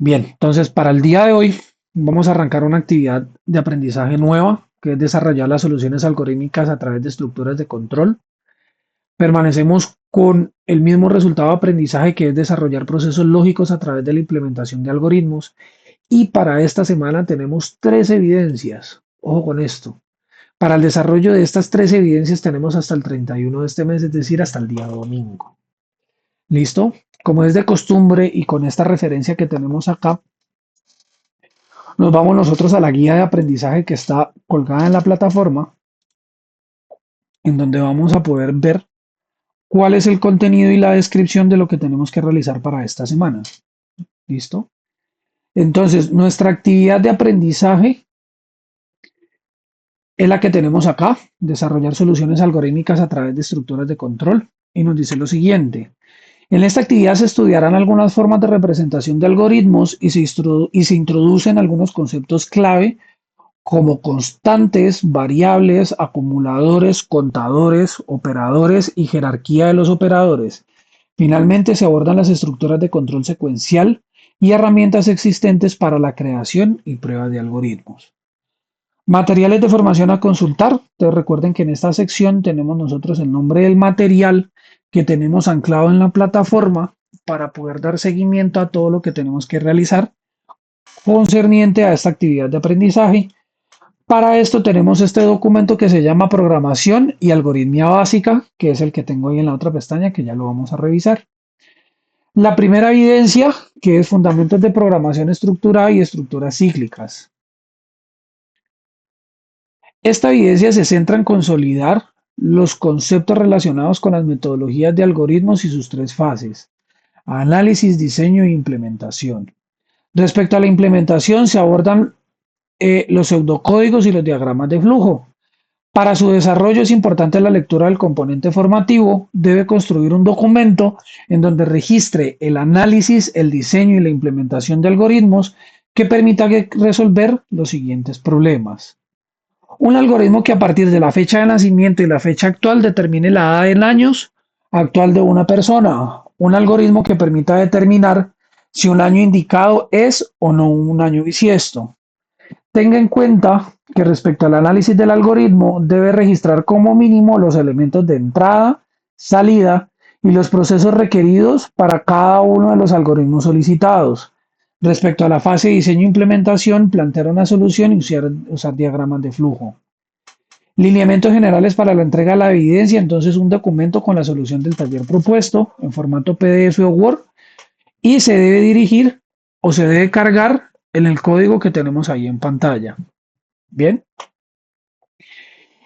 Bien, entonces para el día de hoy vamos a arrancar una actividad de aprendizaje nueva, que es desarrollar las soluciones algorítmicas a través de estructuras de control. Permanecemos con el mismo resultado de aprendizaje, que es desarrollar procesos lógicos a través de la implementación de algoritmos. Y para esta semana tenemos tres evidencias. Ojo con esto. Para el desarrollo de estas tres evidencias tenemos hasta el 31 de este mes, es decir, hasta el día domingo. ¿Listo? Como es de costumbre y con esta referencia que tenemos acá, nos vamos nosotros a la guía de aprendizaje que está colgada en la plataforma, en donde vamos a poder ver cuál es el contenido y la descripción de lo que tenemos que realizar para esta semana. ¿Listo? Entonces, nuestra actividad de aprendizaje es la que tenemos acá, desarrollar soluciones algorítmicas a través de estructuras de control. Y nos dice lo siguiente. En esta actividad se estudiarán algunas formas de representación de algoritmos y se introducen algunos conceptos clave como constantes, variables, acumuladores, contadores, operadores y jerarquía de los operadores. Finalmente, se abordan las estructuras de control secuencial y herramientas existentes para la creación y prueba de algoritmos. Materiales de formación a consultar. Entonces recuerden que en esta sección tenemos nosotros el nombre del material que tenemos anclado en la plataforma para poder dar seguimiento a todo lo que tenemos que realizar concerniente a esta actividad de aprendizaje. Para esto tenemos este documento que se llama Programación y Algoritmia Básica, que es el que tengo ahí en la otra pestaña, que ya lo vamos a revisar. La primera evidencia, que es Fundamentos de Programación Estructurada y Estructuras Cíclicas. Esta evidencia se centra en consolidar los conceptos relacionados con las metodologías de algoritmos y sus tres fases: análisis, diseño e implementación. Respecto a la implementación, se abordan los pseudocódigos y los diagramas de flujo. Para su desarrollo es importante la lectura del componente formativo. Debe construir un documento en donde registre el análisis, el diseño y la implementación de algoritmos que permita resolver los siguientes problemas. Un algoritmo que a partir de la fecha de nacimiento y la fecha actual determine la edad en años actual de una persona. Un algoritmo que permita determinar si un año indicado es o no un año bisiesto. Tenga en cuenta que respecto al análisis del algoritmo debe registrar como mínimo los elementos de entrada, salida y los procesos requeridos para cada uno de los algoritmos solicitados. Respecto a la fase de diseño e implementación, plantear una solución y usar diagramas de flujo. Lineamientos generales para la entrega de la evidencia, entonces un documento con la solución del taller propuesto en formato PDF o Word, y se debe dirigir o se debe cargar en el código que tenemos ahí en pantalla. Bien.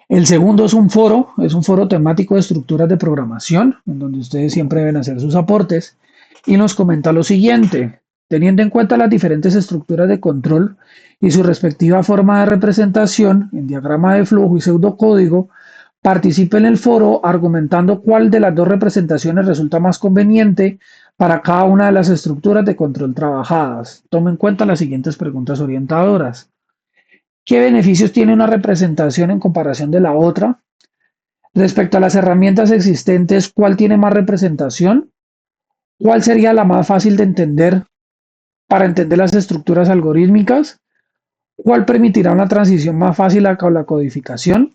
El segundo es un foro temático de estructuras de programación, en donde ustedes siempre deben hacer sus aportes, y nos comenta lo siguiente: teniendo en cuenta las diferentes estructuras de control y su respectiva forma de representación en diagrama de flujo y pseudocódigo, participe en el foro argumentando cuál de las dos representaciones resulta más conveniente para cada una de las estructuras de control trabajadas. Tome en cuenta las siguientes preguntas orientadoras. ¿Qué beneficios tiene una representación en comparación de la otra? Respecto a las herramientas existentes, ¿cuál tiene más representación? ¿Cuál sería la más fácil de entender para entender las estructuras algorítmicas? ¿Cuál permitirá una transición más fácil a la codificación?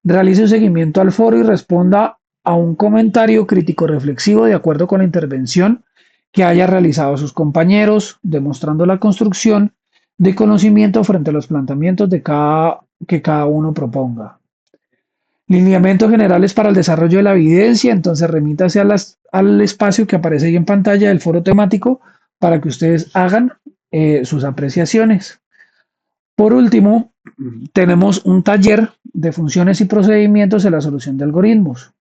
Realice un seguimiento al foro y responda a un comentario crítico reflexivo de acuerdo con la intervención que haya realizado sus compañeros, demostrando la construcción de conocimiento frente a los planteamientos que cada uno proponga. Lineamientos generales para el desarrollo de la evidencia. Entonces remítase al espacio que aparece ahí en pantalla del foro temático para que ustedes hagan sus apreciaciones. Por último, tenemos un taller de funciones y procedimientos en la solución de algoritmos.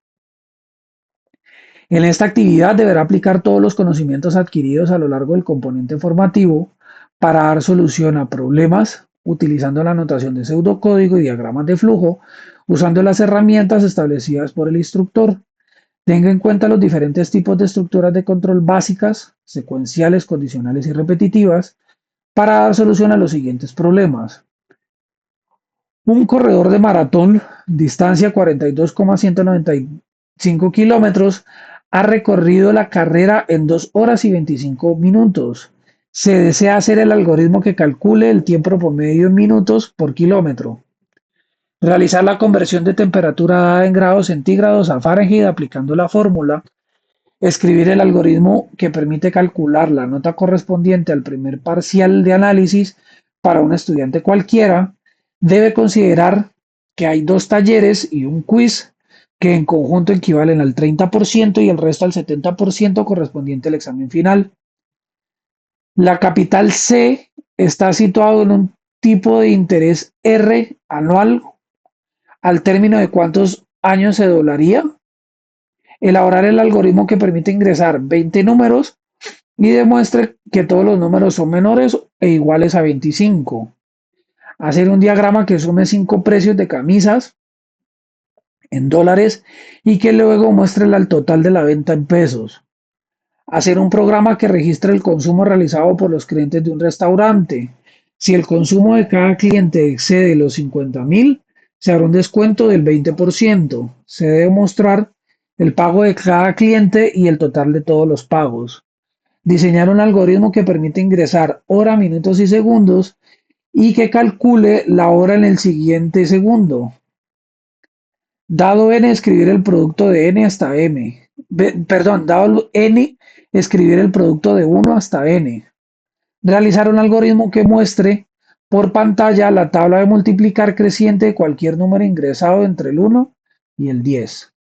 En esta actividad deberá aplicar todos los conocimientos adquiridos a lo largo del componente formativo para dar solución a problemas utilizando la notación de pseudocódigo y diagramas de flujo, usando las herramientas establecidas por el instructor. Tenga en cuenta los diferentes tipos de estructuras de control básicas, secuenciales, condicionales y repetitivas, para dar solución a los siguientes problemas. Un corredor de maratón, distancia 42,195 kilómetros, ha recorrido la carrera en 2 horas y 25 minutos. Se desea hacer el algoritmo que calcule el tiempo promedio en minutos por kilómetro. Realizar la conversión de temperatura dada en grados centígrados a Fahrenheit aplicando la fórmula. Escribir el algoritmo que permite calcular la nota correspondiente al primer parcial de análisis para un estudiante cualquiera. Debe considerar que hay dos talleres y un quiz que en conjunto equivalen al 30% y el resto al 70% correspondiente al examen final. La capital C está situado en un tipo de interés R anual al término de cuántos años se doblaría. Elaborar el algoritmo que permite ingresar 20 números y demuestre que todos los números son menores e iguales a 25. Hacer un diagrama que sume 5 precios de camisas en dólares y que luego muestre el total de la venta en pesos. Hacer un programa que registre el consumo realizado por los clientes de un restaurante. Si el consumo de cada cliente excede los 50.000, se hará un descuento del 20%. Se debe mostrar el pago de cada cliente y el total de todos los pagos. Diseñar un algoritmo que permite ingresar hora, minutos y segundos y que calcule la hora en el siguiente segundo. Dado n, escribir el producto de n hasta m. Perdón, dado n, escribir el producto de 1 hasta n. Realizar un algoritmo que muestre por pantalla la tabla de multiplicar creciente de cualquier número ingresado entre el 1 y el 10.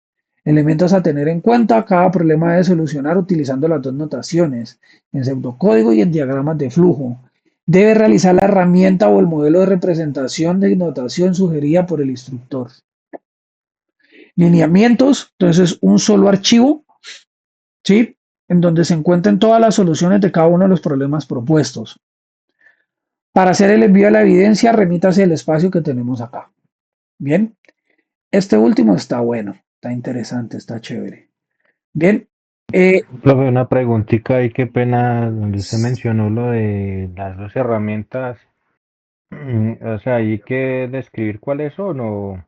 Elementos a tener en cuenta. Cada problema debe solucionar utilizando las dos notaciones, en pseudocódigo y en diagramas de flujo. Debe realizar la herramienta o el modelo de representación de notación sugerida por el instructor. Lineamientos, entonces un solo archivo, ¿sí? En donde se encuentren todas las soluciones de cada uno de los problemas propuestos. Para hacer el envío de la evidencia, remítase el espacio que tenemos acá. Bien, este último está bueno, está interesante, está chévere. Bien, Profe, una preguntita ahí, qué pena, donde usted mencionó lo de las dos herramientas, o sea, ¿hay que describir cuáles son o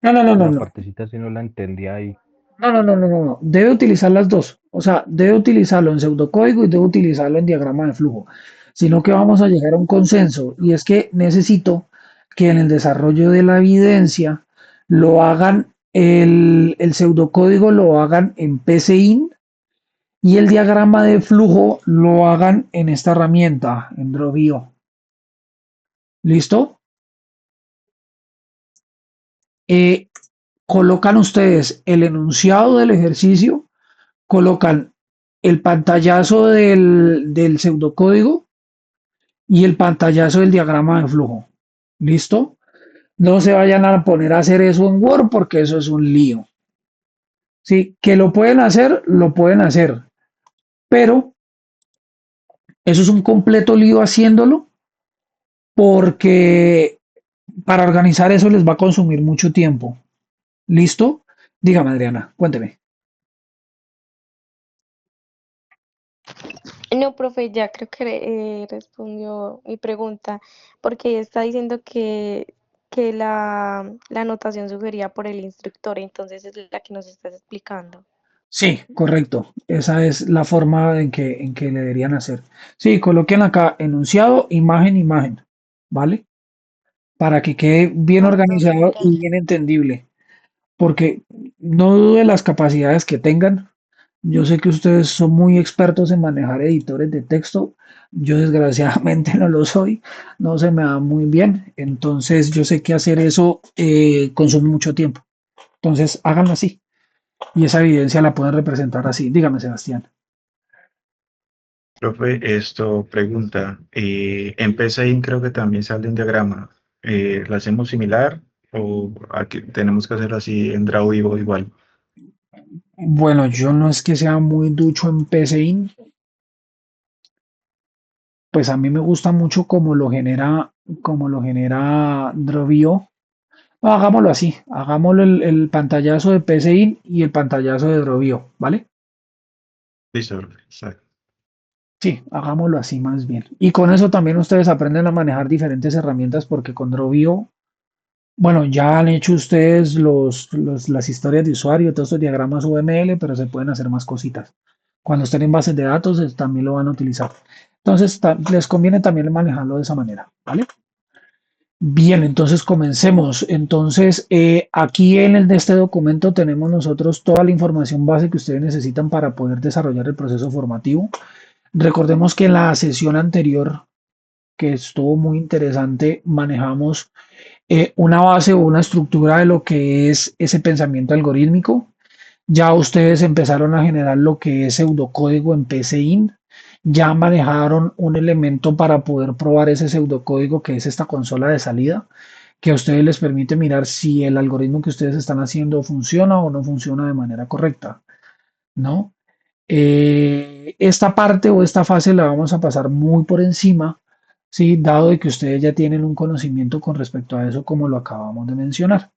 no, no, no, no, esa no. partecita si no la entendía ahí? No, no, no, no, no, no. Debe utilizar las dos. O sea, debe utilizarlo en pseudocódigo y debe utilizarlo en diagrama de flujo. Sino que vamos a llegar a un consenso. Y es que necesito que en el desarrollo de la evidencia lo hagan, el pseudocódigo lo hagan en PCIN y el diagrama de flujo lo hagan en esta herramienta, en Drovio. ¿Listo? Eh, Colocan ustedes el enunciado del ejercicio, colocan el pantallazo del pseudocódigo y el pantallazo del diagrama de flujo. ¿Listo? No se vayan a poner a hacer eso en Word porque eso es un lío. Sí, que lo pueden hacer, pero eso es un completo lío haciéndolo porque para organizar eso les va a consumir mucho tiempo. ¿Listo? Dígame, Adriana, cuénteme. No, profe, ya creo que respondió mi pregunta, porque está diciendo que la anotación sugerida por el instructor, entonces es la que nos estás explicando. Sí, correcto. Esa es la forma en que le deberían hacer. Sí, coloquen acá enunciado, imagen, imagen, ¿vale? Para que quede bien Ah, organizado ok. y bien entendible. Porque no dude las capacidades que tengan. Yo sé que ustedes son muy expertos en manejar editores de texto. Yo desgraciadamente no lo soy. No se me da muy bien. Entonces yo sé que hacer eso consume mucho tiempo. Entonces háganlo así. Y esa evidencia la pueden representar así. Dígame, Sebastián. Profe, esto pregunta, en PCI creo que también sale un diagrama. ¿Lo hacemos similar o aquí tenemos que hacerlo así en Drawvivo igual? Bueno, yo no es que sea muy ducho en PCIN, pues a mí me gusta mucho como lo genera Drovio. No, hagámoslo así, hagámoslo el pantallazo de PCIN y el pantallazo de Drovio, ¿vale? Listo, profe. Está. Sí, hagámoslo así más bien. Y con eso también ustedes aprenden a manejar diferentes herramientas porque con Drovio, bueno, ya han hecho ustedes las historias de usuario, todos estos diagramas UML, pero se pueden hacer más cositas. Cuando estén en bases de datos, también lo van a utilizar. Entonces, les conviene también manejarlo de esa manera, ¿vale? Bien, entonces comencemos. Entonces, aquí de este documento tenemos nosotros toda la información base que ustedes necesitan para poder desarrollar el proceso formativo. Recordemos que en la sesión anterior, que estuvo muy interesante, manejamos una base o una estructura de lo que es ese pensamiento algorítmico. Ya ustedes empezaron a generar lo que es pseudocódigo en PCInt. Ya manejaron un elemento para poder probar ese pseudocódigo que es esta consola de salida, que a ustedes les permite mirar si el algoritmo que ustedes están haciendo funciona o no funciona de manera correcta, ¿no? Esta parte o esta fase la vamos a pasar muy por encima, ¿sí? Dado de que ustedes ya tienen un conocimiento con respecto a eso, como lo acabamos de mencionar.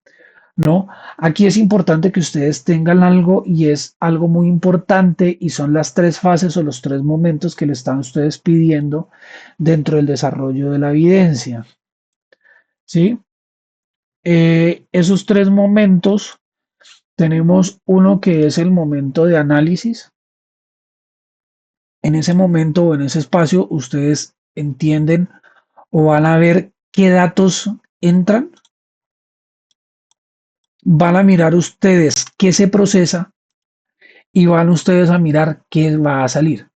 ¿No? Aquí es importante que ustedes tengan algo y es algo muy importante y son las tres fases o los tres momentos que le están ustedes pidiendo dentro del desarrollo de la evidencia, ¿sí? Esos tres momentos, tenemos uno que es el momento de análisis. En ese momento o en ese espacio, ustedes entienden o van a ver qué datos entran, van a mirar ustedes qué se procesa y van ustedes a mirar qué va a salir.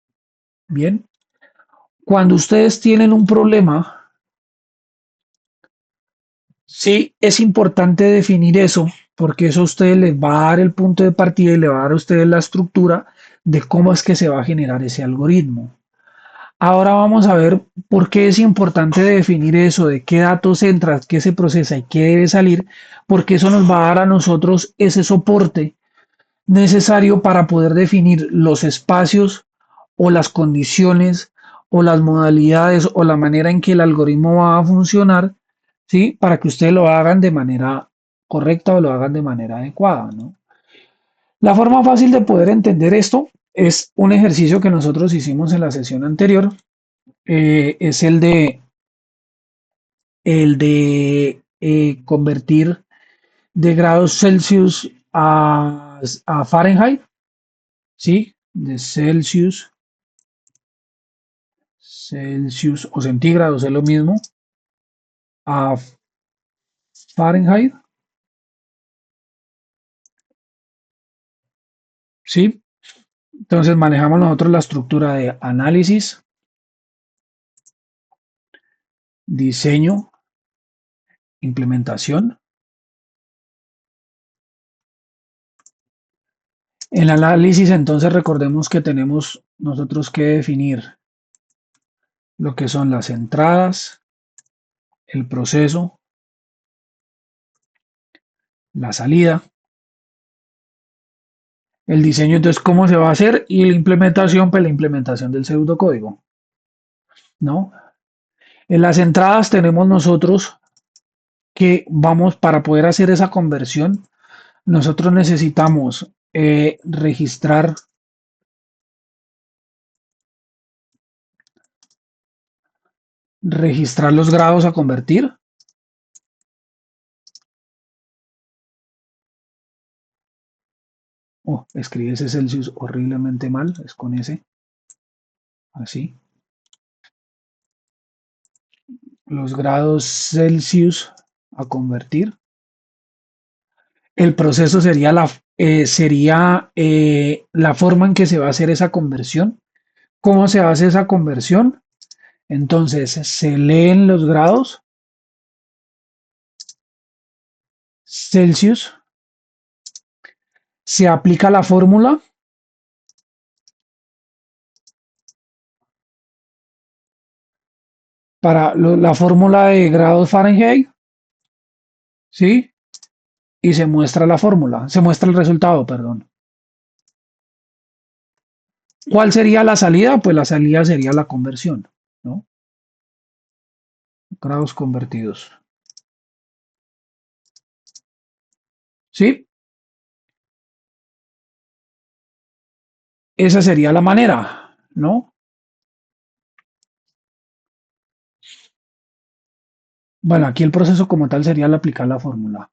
Bien, cuando ustedes tienen un problema, sí es importante definir eso, porque eso a ustedes les va a dar el punto de partida y le va a dar a ustedes la estructura de cómo es que se va a generar ese algoritmo. Ahora vamos a ver por qué es importante definir eso, de qué datos entra, qué se procesa y qué debe salir, porque eso nos va a dar a nosotros ese soporte necesario para poder definir los espacios o las condiciones o las modalidades o la manera en que el algoritmo va a funcionar, ¿sí? Para que ustedes lo hagan de manera correcta o lo hagan de manera adecuada, ¿no? La forma fácil de poder entender esto es un ejercicio que nosotros hicimos en la sesión anterior, es el de convertir de grados Celsius a Fahrenheit, ¿sí? De Celsius o centígrados es lo mismo, a Fahrenheit, ¿sí? Entonces manejamos nosotros la estructura de análisis, diseño, implementación. En el análisis, entonces recordemos que tenemos nosotros que definir lo que son las entradas, el proceso, la salida, el diseño, entonces cómo se va a hacer y la implementación, pues la implementación del pseudocódigo, ¿no? En las entradas tenemos nosotros que vamos para poder hacer esa conversión, nosotros necesitamos registrar los grados a convertir. Oh, escribe ese Celsius horriblemente mal, es con ese, así. Los grados Celsius a convertir. El proceso sería la forma en que se va a hacer esa conversión. ¿Cómo se hace esa conversión? Entonces, se leen los grados Celsius, se aplica la fórmula para la fórmula de grados Fahrenheit, ¿sí? Y se muestra la fórmula, se muestra el resultado, perdón. ¿Cuál sería la salida? Pues la salida sería la conversión, ¿no? Grados convertidos. ¿Sí? Esa sería la manera, ¿no? Bueno, aquí el proceso como tal sería el aplicar la fórmula.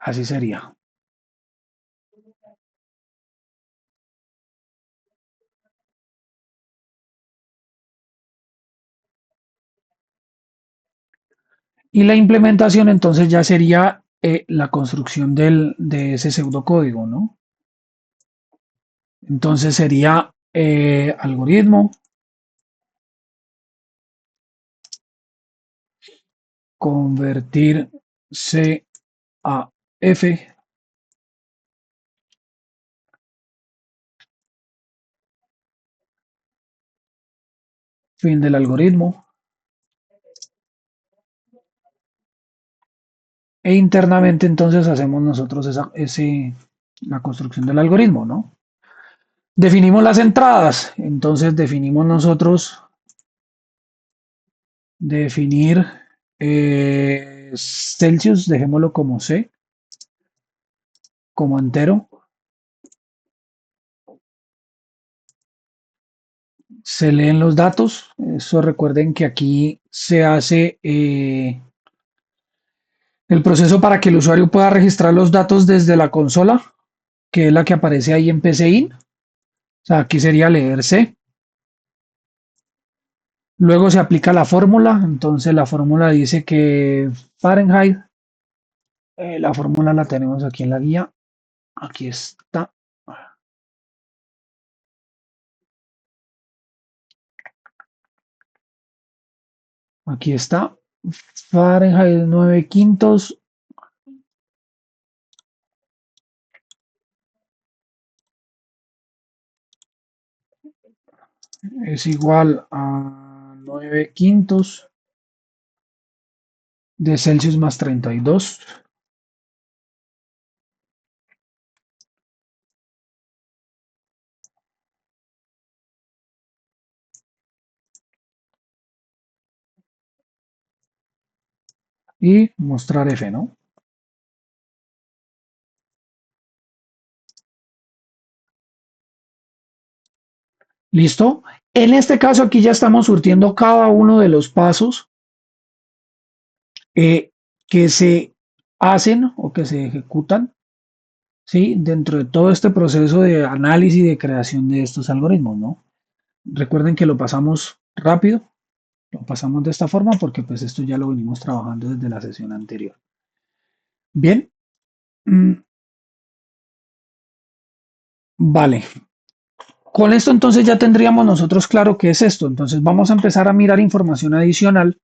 Así sería. Y la implementación entonces ya sería la construcción de ese pseudocódigo, ¿no? Entonces sería algoritmo, convertir C a F, fin del algoritmo, e internamente entonces hacemos nosotros la construcción del algoritmo, ¿no? Definimos las entradas, entonces definimos nosotros definir Celsius, dejémoslo como C, como entero. Se leen los datos. Eso recuerden que aquí se hace el proceso para que el usuario pueda registrar los datos desde la consola, que es la que aparece ahí en PCIN. O sea, aquí sería leer C. Luego se aplica la fórmula. Entonces la fórmula dice que Fahrenheit, la fórmula la tenemos aquí en la guía. Aquí está. Aquí está. Fahrenheit 9 quintos es igual a 9 quintos de Celsius más 32. Y mostrar F, ¿no? ¿Listo? En este caso aquí ya estamos surtiendo cada uno de los pasos que se hacen o que se ejecutan, ¿sí? Dentro de todo este proceso de análisis y de creación de estos algoritmos, ¿no? Recuerden que lo pasamos rápido, lo pasamos de esta forma porque pues esto ya lo venimos trabajando desde la sesión anterior. Bien, vale. Con esto entonces ya tendríamos nosotros claro qué es esto. Entonces vamos a empezar a mirar información adicional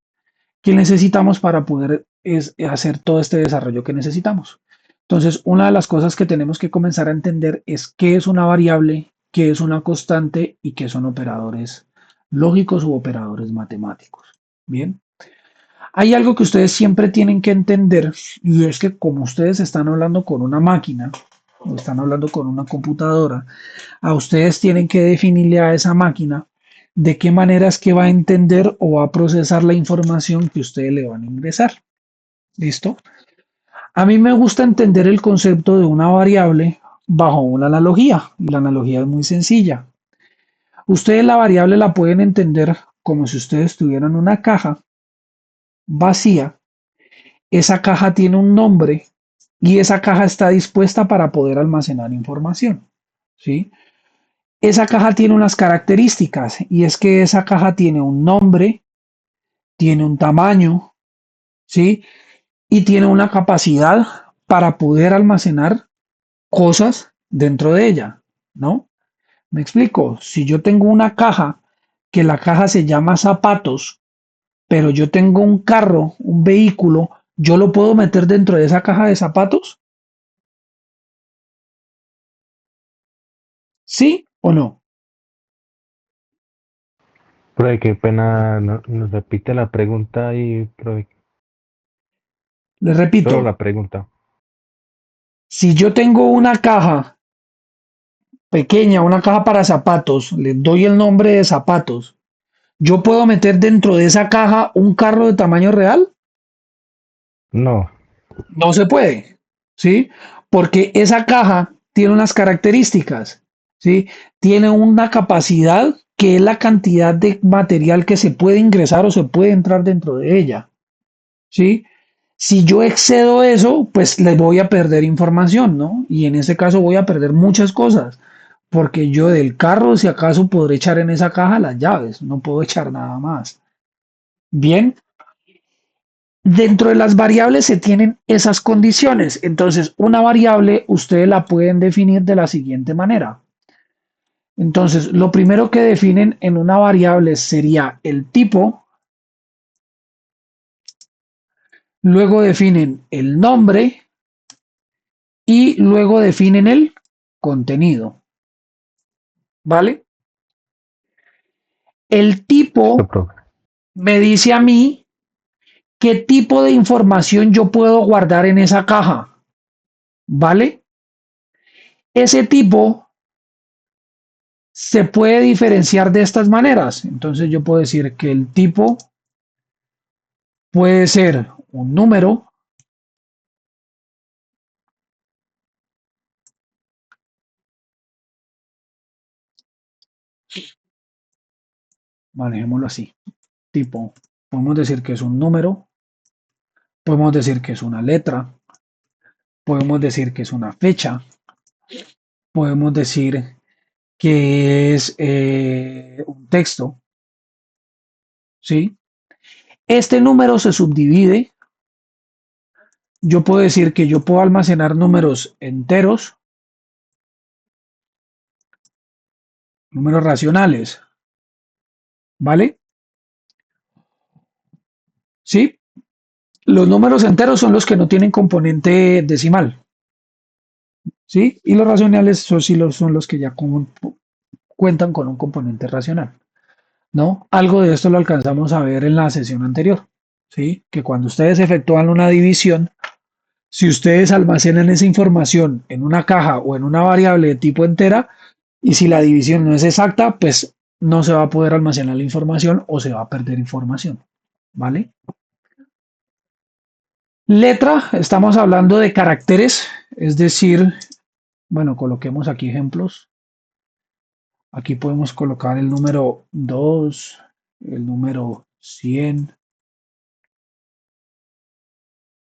que necesitamos para poder hacer todo este desarrollo que necesitamos. Entonces, una de las cosas que tenemos que comenzar a entender es qué es una variable, qué es una constante y qué son operadores lógicos u operadores matemáticos. Bien, hay algo que ustedes siempre tienen que entender y es que como ustedes están hablando con una máquina o están hablando con una computadora, a ustedes tienen que definirle a esa máquina de qué manera es que va a entender o va a procesar la información que ustedes le van a ingresar. ¿Listo? A mí me gusta entender el concepto de una variable bajo una analogía. Y la analogía es muy sencilla. Ustedes la variable la pueden entender como si ustedes tuvieran una caja vacía. Esa caja tiene un nombre y esa caja está dispuesta para poder almacenar información. ¿Sí? Esa caja tiene unas características y es que esa caja tiene un nombre, tiene un tamaño, ¿sí? Y tiene una capacidad para poder almacenar cosas dentro de ella, ¿no? Me explico. Si yo tengo una caja que la caja se llama zapatos, pero yo tengo un carro, un vehículo, ¿yo lo puedo meter dentro de esa caja de zapatos? ¿Sí o no? Profe, qué pena, nos repite la pregunta y, profe, Les repito, solo la pregunta. si yo tengo una caja pequeña, una caja para zapatos, le doy el nombre de zapatos, ¿yo puedo meter dentro de esa caja un carro de tamaño real? No, No se puede, ¿sí? Porque esa caja tiene unas características, ¿sí? Tiene una capacidad que es la cantidad de material que se puede ingresar o se puede entrar dentro de ella, ¿sí? Si yo excedo eso, pues le voy a perder información, ¿no? Y en este caso voy a perder muchas cosas, porque yo del carro, si acaso, podré echar en esa caja las llaves, no puedo echar nada más. Bien, dentro de las variables se tienen esas condiciones. Entonces, una variable ustedes la pueden definir de la siguiente manera. Entonces, lo primero que definen en una variable sería el tipo, luego definen el nombre y luego definen el contenido, ¿vale? El Listo, tipo profe. me dice a mí qué tipo de información yo puedo guardar en esa caja, ¿vale? Ese tipo se puede diferenciar de estas maneras. Entonces yo puedo decir que el tipo puede ser un número, manejémoslo así, tipo, podemos decir que es un número, podemos decir que es una letra, podemos decir que es una fecha, podemos decir que es un texto, ¿sí? Este número se subdivide. Yo puedo decir que yo puedo almacenar números enteros, números racionales, ¿vale? ¿Sí? Los números enteros son los que no tienen componente decimal, ¿sí? Y los racionales son los que ya cuentan con un componente racional, ¿no? Algo de esto lo alcanzamos a ver en la sesión anterior, ¿sí? Que cuando ustedes efectúan una división, si ustedes almacenan esa información en una caja o en una variable de tipo entera, y si la división no es exacta, pues no se va a poder almacenar la información o se va a perder información, ¿vale? Letra, estamos hablando de caracteres, es decir, bueno, coloquemos aquí ejemplos. Aquí podemos colocar el número 2, el número 100,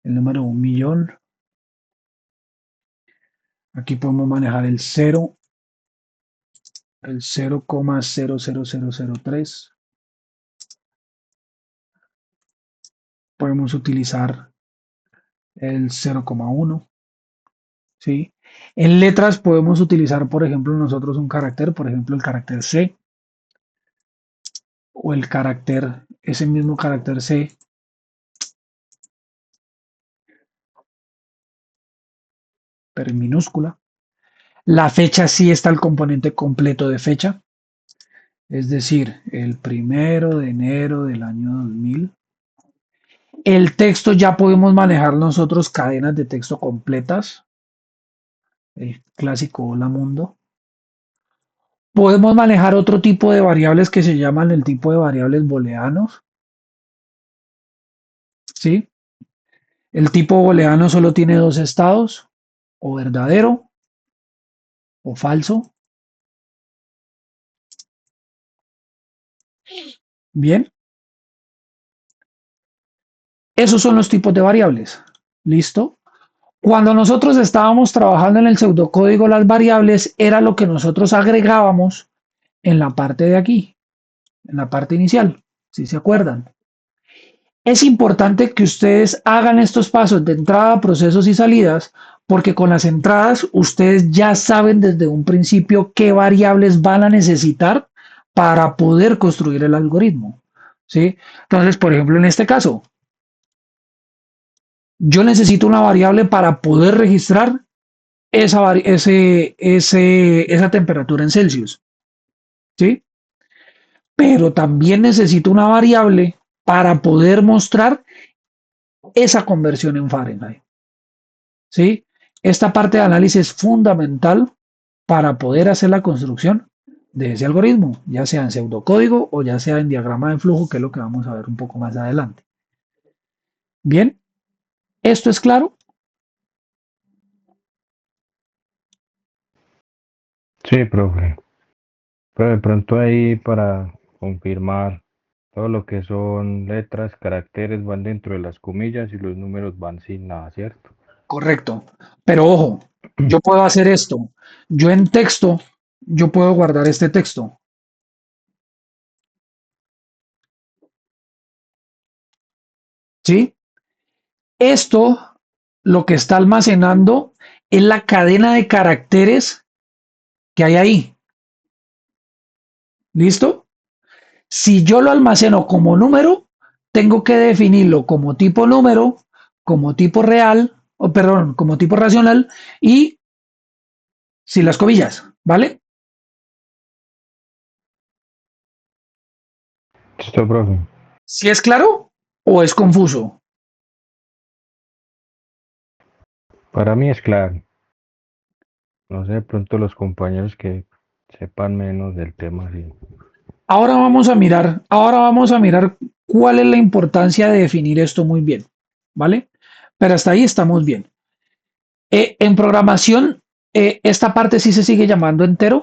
el número 1.000.000. Aquí podemos manejar el 0, el 0,00003. Podemos utilizar el 0,1, ¿sí? En letras podemos utilizar, por ejemplo, nosotros un carácter, por ejemplo, el carácter C o el carácter, ese mismo carácter C, pero en minúscula. La fecha sí está el componente completo de fecha, es decir, el 1 de enero del año 2000. El texto ya podemos manejar nosotros cadenas de texto completas, el clásico Hola Mundo. Podemos manejar otro tipo de variables que se llaman el tipo de variables booleanos, ¿sí? El tipo booleano solo tiene dos estados, o verdadero o falso. Bien, esos son los tipos de variables. ¿Listo? Cuando nosotros estábamos trabajando en el pseudocódigo, las variables era lo que nosotros agregábamos en la parte de aquí, en la parte inicial, si se acuerdan. Es importante que ustedes hagan estos pasos de entrada, procesos y salidas, porque con las entradas ustedes ya saben desde un principio qué variables van a necesitar para poder construir el algoritmo. ¿Sí? Entonces, por ejemplo, en este caso, yo necesito una variable para poder registrar esa temperatura en Celsius. ¿Sí? Pero también necesito una variable para poder mostrar esa conversión en Fahrenheit. ¿Sí? Esta parte de análisis es fundamental para poder hacer la construcción de ese algoritmo, ya sea en pseudocódigo o ya sea en diagrama de flujo, que es lo que vamos a ver un poco más adelante. Bien, ¿esto es claro? Sí, profe. Pero de pronto ahí para confirmar, Todo lo que son letras, caracteres van dentro de las comillas y los números van sin nada, ¿cierto? Correcto. Pero ojo, yo puedo hacer esto. Yo en texto, yo puedo guardar este texto. ¿Sí? Esto lo que está almacenando es la cadena de caracteres que hay ahí. ¿Listo? Si yo lo almaceno como número, tengo que definirlo como tipo número, como tipo real, o perdón, como tipo racional y sin las comillas, ¿vale? ¿Listo, profe? ¿Si es claro o es confuso? Para mí es claro. No sé, de pronto los compañeros que sepan menos del tema, sí. Ahora vamos a mirar cuál es la importancia de definir esto muy bien, ¿vale? Pero hasta ahí estamos bien. En programación, esta parte sí se sigue llamando entero,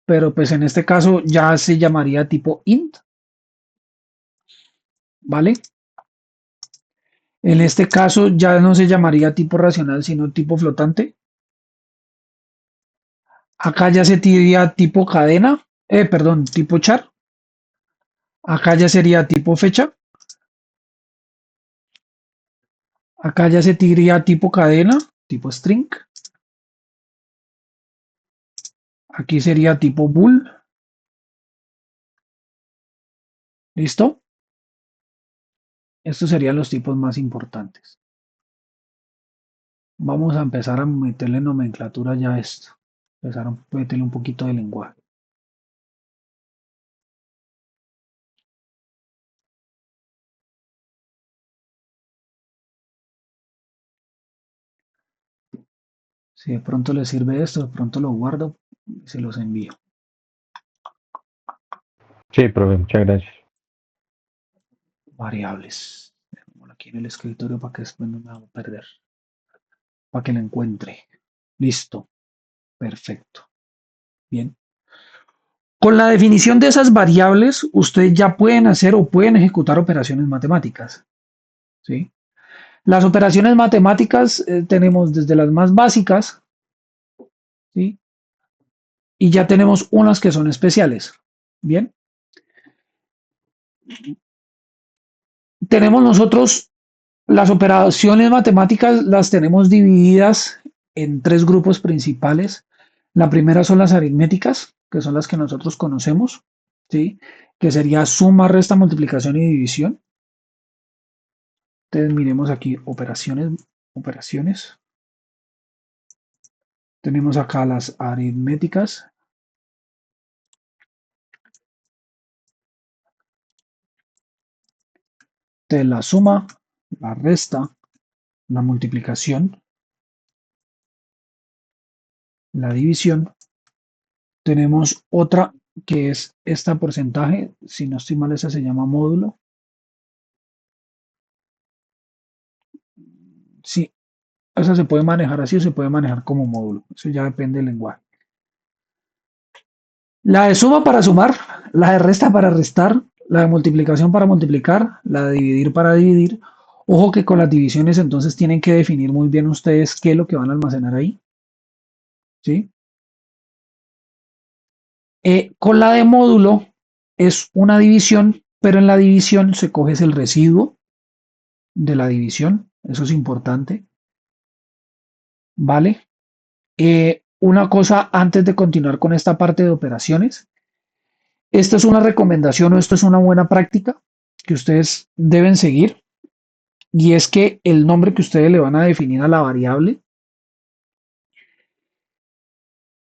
pero pues en este caso ya se llamaría tipo int, ¿vale? En este caso ya no se llamaría tipo racional, sino tipo flotante. Acá ya se diría tipo cadena, perdón, tipo char. Acá ya sería tipo fecha. Acá ya se diría tipo cadena, tipo string. Aquí sería tipo bool. ¿Listo? Estos serían los tipos más importantes. Vamos a empezar a meterle nomenclatura ya a esto. Empezar a meterle un poquito de lenguaje. Si de pronto les sirve esto, de pronto lo guardo y se los envío. Sí, profe, muchas gracias. Variables. Pongo aquí en el escritorio para que después no me haga perder. Para que la encuentre. Listo. Perfecto. Bien. Con la definición de esas variables, ustedes ya pueden hacer o pueden ejecutar operaciones matemáticas. ¿Sí? Las operaciones matemáticas tenemos desde las más básicas, ¿sí? Y ya tenemos unas que son especiales. Bien. Tenemos nosotros las operaciones matemáticas, las tenemos divididas en tres grupos principales. La primera son las aritméticas, que son las que nosotros conocemos, ¿sí? Que sería suma, resta, multiplicación y división. Entonces miremos aquí operaciones. Tenemos acá las aritméticas. De la suma, la resta, la multiplicación, la división. Tenemos otra que es esta porcentaje, si no estoy mal, esa se llama módulo. Sí, esa se puede manejar así o se puede manejar como módulo. Eso ya depende del lenguaje. La de suma para sumar, la de resta para restar, la de multiplicación para multiplicar, la de dividir para dividir. Ojo que con las divisiones entonces tienen que definir muy bien ustedes qué es lo que van a almacenar ahí. ¿Sí? Con la de módulo es una división, pero en la división se coge el residuo de la división. Eso es importante. ¿Vale? Una cosa antes de continuar con esta parte de operaciones. Esto es una recomendación o esto es una buena práctica que ustedes deben seguir y es que el nombre que ustedes le van a definir a la variable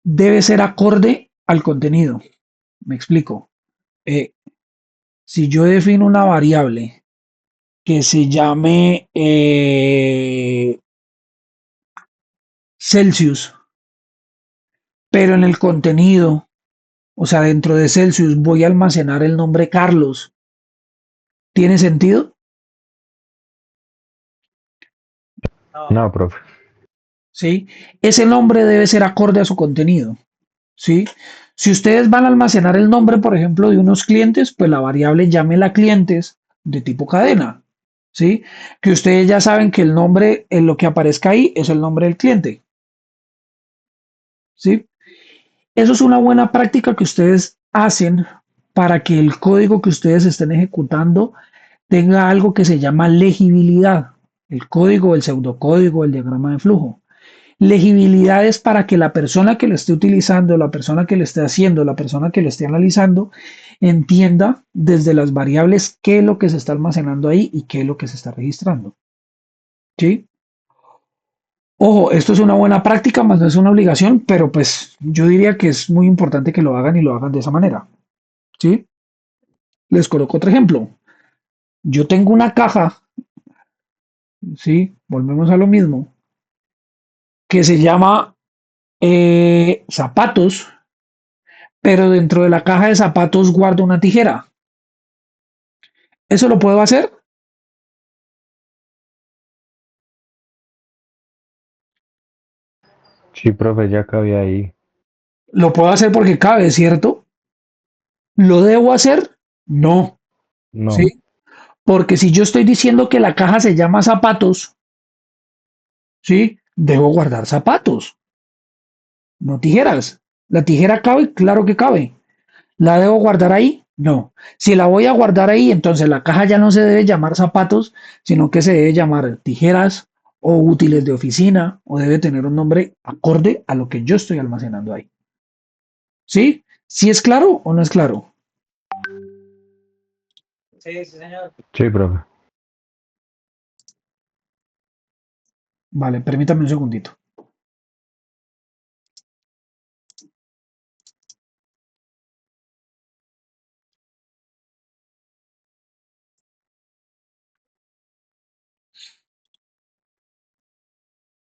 debe ser acorde al contenido. Me explico. Eh, si yo defino una variable que se llame Celsius, pero en el contenido, o sea, dentro de Celsius voy a almacenar el nombre Carlos, ¿tiene sentido? No, profe. ¿Sí? Ese nombre debe ser acorde a su contenido. ¿Sí? Si ustedes van a almacenar el nombre, por ejemplo, de unos clientes, pues la variable llámela clientes de tipo cadena, ¿sí? Que ustedes ya saben que el nombre, en lo que aparezca ahí, es el nombre del cliente, ¿sí? Eso es una buena práctica que ustedes hacen para que el código que ustedes estén ejecutando tenga algo que se llama legibilidad. El código, el pseudocódigo, el diagrama de flujo. Legibilidad es para que la persona que lo esté utilizando, la persona que lo esté haciendo, la persona que lo esté analizando, entienda desde las variables qué es lo que se está almacenando ahí y qué es lo que se está registrando. ¿Sí? Ojo, esto es una buena práctica, más no es una obligación, pero pues yo diría que es muy importante que lo hagan y lo hagan de esa manera. ¿Sí? Les coloco otro ejemplo. Yo tengo una caja, ¿sí? Volvemos a lo mismo, que se llama zapatos, pero dentro de la caja de zapatos guardo una tijera. ¿Eso lo puedo hacer? Sí, profe, ya cabía ahí. Lo puedo hacer porque cabe, ¿cierto? ¿Lo debo hacer? No, No, ¿sí? Porque si yo estoy diciendo que la caja se llama zapatos, ¿sí? Debo guardar zapatos, no tijeras. ¿La tijera cabe? Claro que cabe. ¿La debo guardar ahí? No. Si la voy a guardar ahí, entonces la caja ya no se debe llamar zapatos, sino que se debe llamar tijeras o útiles de oficina o debe tener un nombre acorde a lo que yo estoy almacenando ahí. ¿Sí? ¿Sí es claro o no es claro? sí, profe. Vale, permítame un segundito.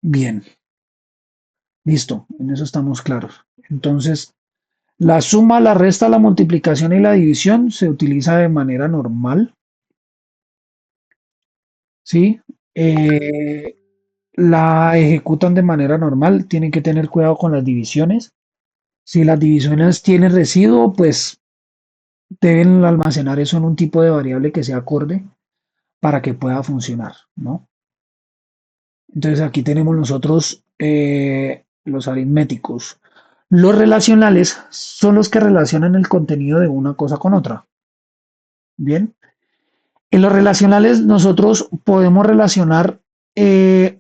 Bien, listo, en eso estamos claros. Entonces, la suma, la resta, la multiplicación y la división se utiliza de manera normal, ¿sí? Eh, la ejecutan de manera normal, tienen que tener cuidado con las divisiones. Si las divisiones tienen residuo, pues deben almacenar eso en un tipo de variable que sea acorde para que pueda funcionar, ¿no? Entonces aquí tenemos nosotros los aritméticos. Los relacionales son los que relacionan el contenido de una cosa con otra. Bien. En los relacionales nosotros podemos relacionar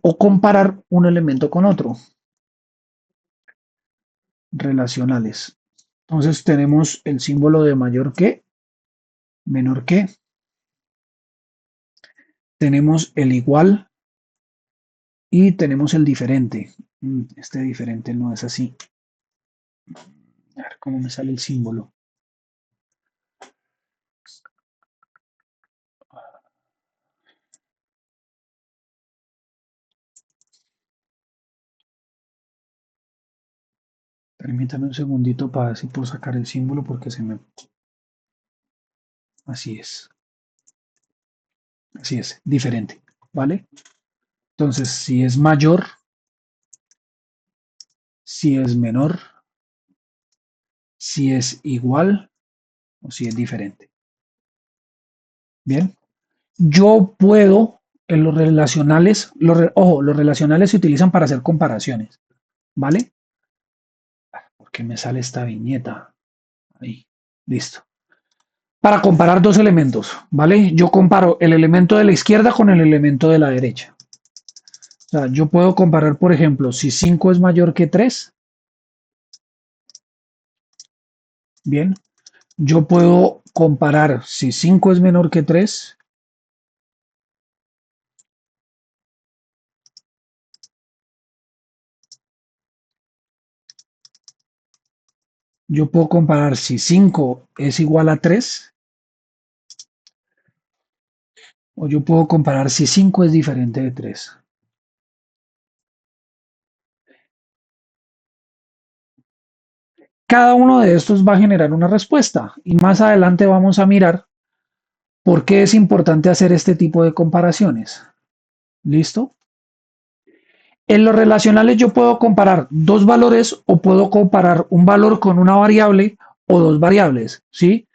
o comparar un elemento con otro. Relacionales. Entonces tenemos el símbolo de mayor que, menor que, tenemos el igual y tenemos el diferente. Este diferente no es así. A ver cómo me sale el símbolo. Permítame un segundito para ver si puedo sacar el símbolo porque se me... Así es, diferente, ¿vale? Entonces, si es mayor, si es menor, si es igual o si es diferente. Bien, yo puedo en los relacionales, ojo, los relacionales se utilizan para hacer comparaciones, ¿vale? ¿Por qué me sale esta viñeta? Ahí, listo. Para comparar dos elementos, ¿vale? Yo comparo el elemento de la izquierda con el elemento de la derecha. O sea, yo puedo comparar, por ejemplo, si 5 es mayor que 3, bien, yo puedo comparar si 5 es menor que 3, yo puedo comparar si 5 es igual a 3, o yo puedo comparar si 5 es diferente de 3. Cada uno de estos va a generar una respuesta y más adelante vamos a mirar por qué es importante hacer este tipo de comparaciones. ¿Listo? En los relacionales yo puedo comparar dos valores o puedo comparar un valor con una variable o dos variables, ¿sí?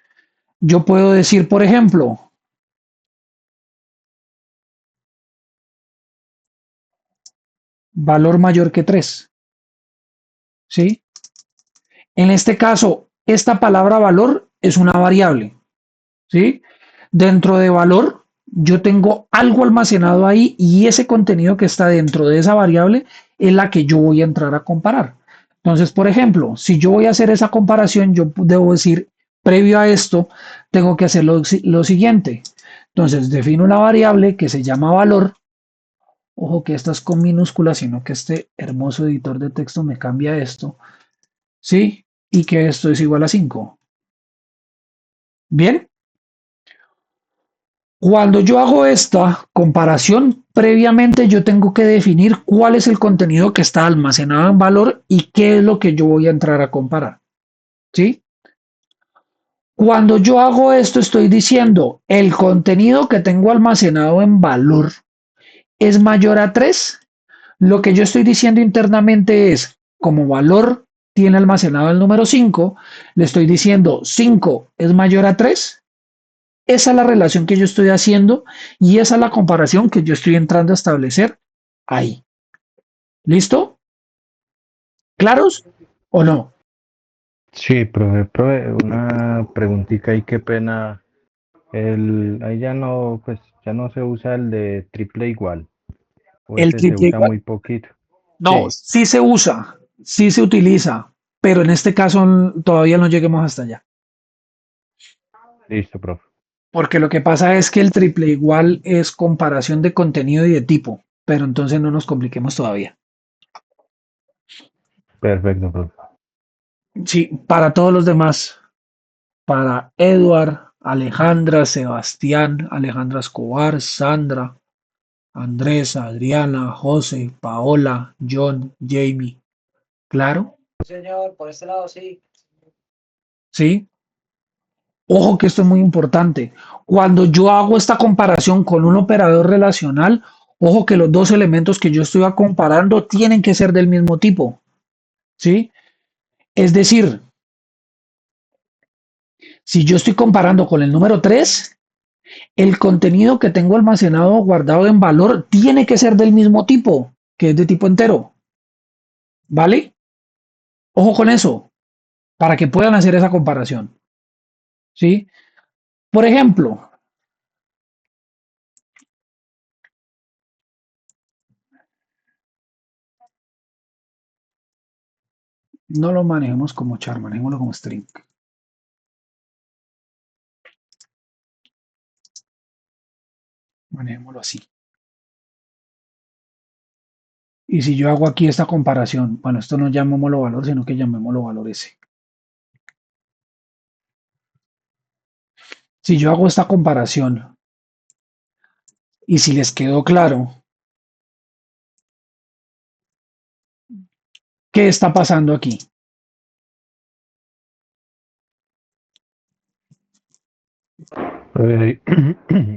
Yo puedo decir, por ejemplo, valor mayor que 3, ¿sí? En este caso, esta palabra valor es una variable, ¿sí? Dentro de valor, yo tengo algo almacenado ahí y ese contenido que está dentro de esa variable es la que yo voy a entrar a comparar. Entonces, por ejemplo, si yo voy a hacer esa comparación, yo debo decir, previo a esto, tengo que hacer lo siguiente. Entonces, defino una variable que se llama valor. Ojo que esta es con minúsculas, sino que este hermoso editor de texto me cambia esto, ¿sí? Y que esto es igual a 5. Bien, cuando yo hago esta comparación, previamente yo tengo que definir cuál es el contenido que está almacenado en valor y qué es lo que yo voy a entrar a comparar, ¿sí? Cuando yo hago esto, estoy diciendo el contenido que tengo almacenado en valor es mayor a 3. Lo que yo estoy diciendo internamente es, como valor tiene almacenado el número 5, le estoy diciendo 5 es mayor a 3. Esa es la relación que yo estoy haciendo y esa es la comparación que yo estoy entrando a establecer ahí. ¿Listo? ¿Claros o no? Sí, profe, una preguntita y qué pena. Ahí ya no, pues ya no se usa el de triple igual, o El ese se triple usa igual. muy poquito. No, Sí, sí se usa, sí se utiliza, pero en este caso todavía no lleguemos hasta allá. listo, profe. Porque lo que pasa es que el triple igual es comparación de contenido y de tipo, pero entonces no nos compliquemos todavía. Perfecto, profe. Sí, para todos los demás, para Edward, Alejandra, Sebastián, Alejandra Escobar, Sandra, Andrés, Adriana, José, Paola, John, Jamie. ¿Claro? Señor, por este lado sí. ¿Sí? Ojo que esto es muy importante. Cuando yo hago esta comparación con un operador relacional, ojo que los dos elementos que yo estoy comparando tienen que ser del mismo tipo. ¿Sí? Es decir, si yo estoy comparando con el número 3, el contenido que tengo almacenado o guardado en valor tiene que ser del mismo tipo, que es de tipo entero. ¿Vale? Ojo con eso, para que puedan hacer esa comparación. ¿Sí? Por ejemplo, no lo manejemos como char, manejémoslo como string. Manejémoslo así. Y si yo hago aquí esta comparación, bueno, esto no llamémoslo valor, sino que llamémoslo valor S. Si yo hago esta comparación y si les quedó claro qué está pasando aquí, Profe, ahí,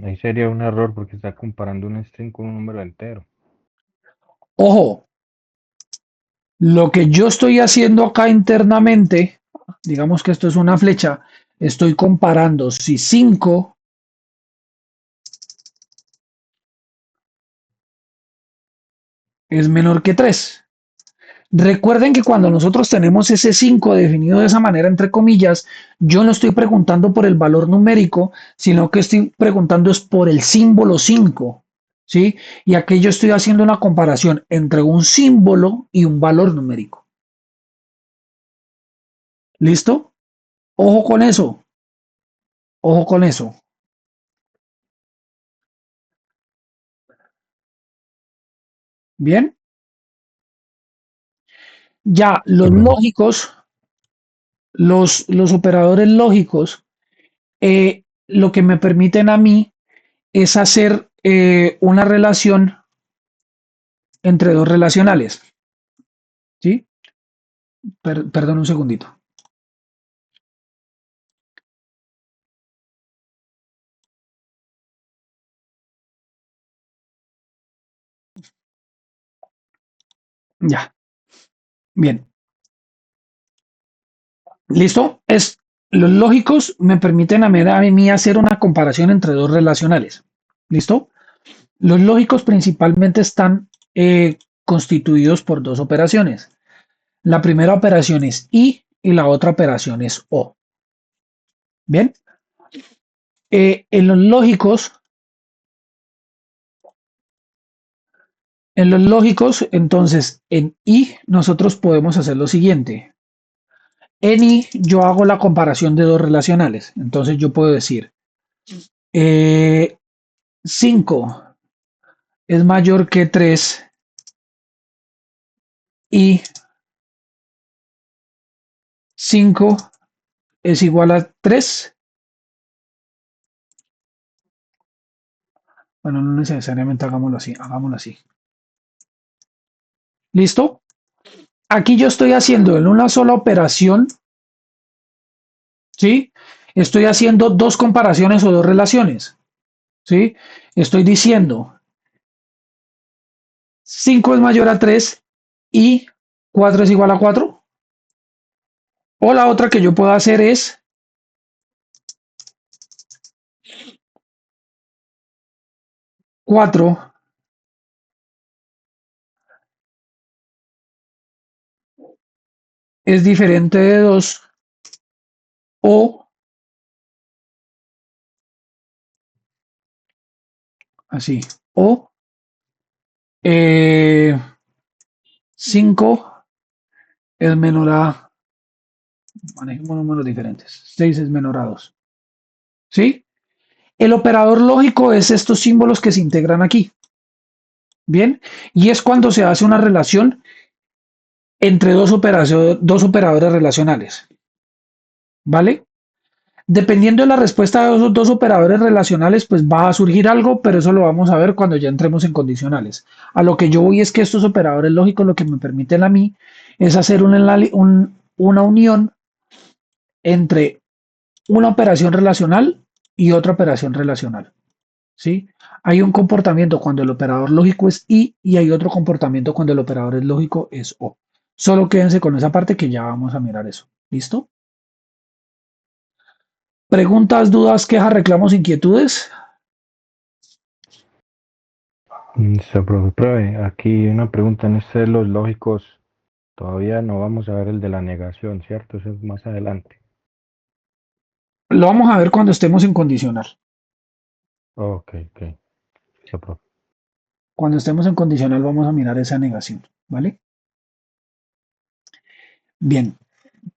ahí sería un error porque está comparando un string con un número entero. ojo, lo que yo estoy haciendo acá internamente, digamos que esto es una flecha, estoy comparando si 5 es menor que 3. Recuerden que cuando nosotros tenemos ese 5 definido de esa manera, entre comillas, yo no estoy preguntando por el valor numérico, sino que estoy preguntando es por el símbolo 5, ¿sí? Y aquí yo estoy haciendo una comparación entre un símbolo y un valor numérico. ¿Listo? Ojo con eso, ojo con eso. Bien, ya Sí, los profe. lógicos, los operadores lógicos, lo que me permiten a mí es hacer una relación entre dos relacionales. ¿Sí? Perdón un segundito. Ya, bien. ¿Listo? Los lógicos me permiten a mí hacer una comparación entre dos relacionales. ¿Listo? Los lógicos principalmente están constituidos por dos operaciones. La primera operación es y la otra operación es o. Bien. En los lógicos, entonces en y nosotros podemos hacer lo siguiente. En y yo hago la comparación de dos relacionales. Entonces yo puedo decir 5 es mayor que 3 y 5 es igual a 3. Bueno, no necesariamente hagámoslo así, hagámoslo así. ¿Listo? Aquí yo estoy haciendo en una sola operación, ¿sí? Estoy haciendo dos comparaciones o dos relaciones, ¿sí? Estoy diciendo 5 es mayor a 3 y 4 es igual a 4. O la otra que yo puedo hacer es 4 es diferente de 2 o así, o 5 es menor a, manejemos números diferentes, 6 es menor a 2, ¿sí? El operador lógico es estos símbolos que se integran aquí, ¿bien? Y es cuando se hace una relación entre dos operadores relacionales, ¿vale? Dependiendo de la respuesta de esos dos operadores relacionales, pues va a surgir algo, pero eso lo vamos a ver cuando ya entremos en condicionales. A lo que yo voy es que estos operadores lógicos lo que me permiten a mí es hacer una unión entre una operación relacional y otra operación relacional, ¿sí? Hay un comportamiento cuando el operador lógico es y hay otro comportamiento cuando el operador es lógico es o. Solo quédense con esa parte que ya vamos a mirar eso. ¿Listo? Preguntas, dudas, quejas, reclamos, inquietudes. Listo, profe. Aquí una pregunta en este de los lógicos. Todavía no vamos a ver el de la negación, ¿cierto? Eso es más adelante. Lo vamos a ver cuando estemos en condicional. Ok, ok. Listo, profe. Cuando estemos en condicional vamos a mirar esa negación, ¿vale? Bien,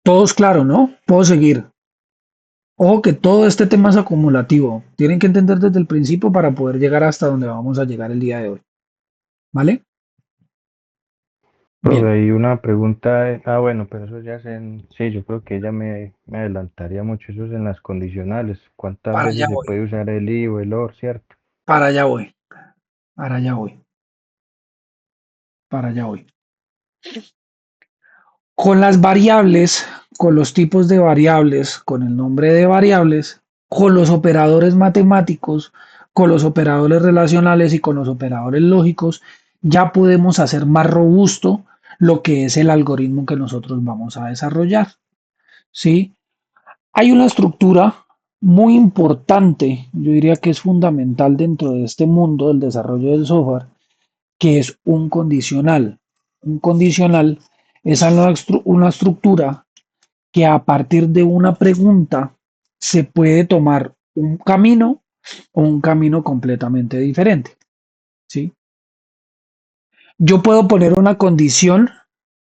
todos claro, ¿no? Puedo seguir. Ojo que todo este tema es acumulativo. Tienen que entender desde el principio para poder llegar hasta donde vamos a llegar el día de hoy, ¿vale? Profe, Bien, hay una pregunta. Bueno, pero eso ya es en. Sí, yo creo que ella me adelantaría mucho. Eso es en las condicionales. ¿Cuántas para allá veces se voy, puede usar el i o el or, cierto? para allá voy, para allá voy, para allá voy. Con las variables, con los tipos de variables, con el nombre de variables, con los operadores matemáticos, con los operadores relacionales y con los operadores lógicos, ya podemos hacer más robusto lo que es el algoritmo que nosotros vamos a desarrollar. ¿Sí? Hay una estructura muy importante, yo diría que es fundamental dentro de este mundo del desarrollo del software, que es un condicional. Un condicional es una estructura que a partir de una pregunta se puede tomar un camino o un camino completamente diferente. ¿Sí? Yo puedo poner una condición,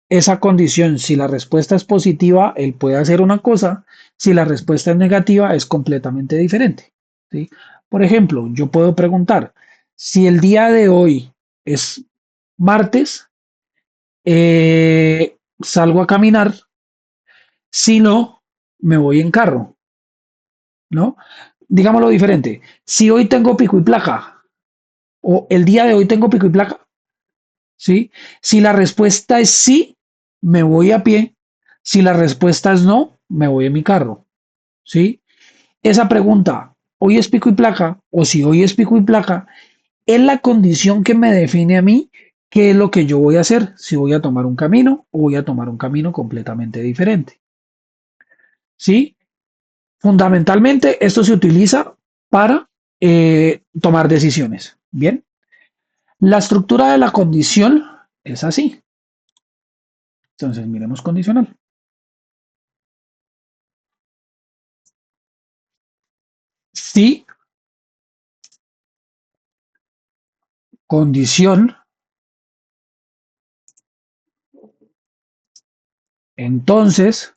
esa condición, si la respuesta es positiva, él puede hacer una cosa, si la respuesta es negativa, es completamente diferente. ¿Sí? Por ejemplo, yo puedo preguntar, si el día de hoy es martes, salgo a caminar, si no, me voy en carro, ¿no? Digámoslo diferente, si hoy tengo pico y placa, o el día de hoy tengo pico y placa, ¿sí? Si la respuesta es sí, me voy a pie. Si la respuesta es no, me voy en mi carro, ¿sí? Esa pregunta, ¿hoy es pico y placa? O si hoy es pico y placa, es la condición que me define a mí qué es lo que yo voy a hacer, si voy a tomar un camino o voy a tomar un camino completamente diferente. ¿Sí? Fundamentalmente, esto se utiliza para tomar decisiones. Bien, la estructura de la condición es así. Entonces, miremos condicional. Si condición, entonces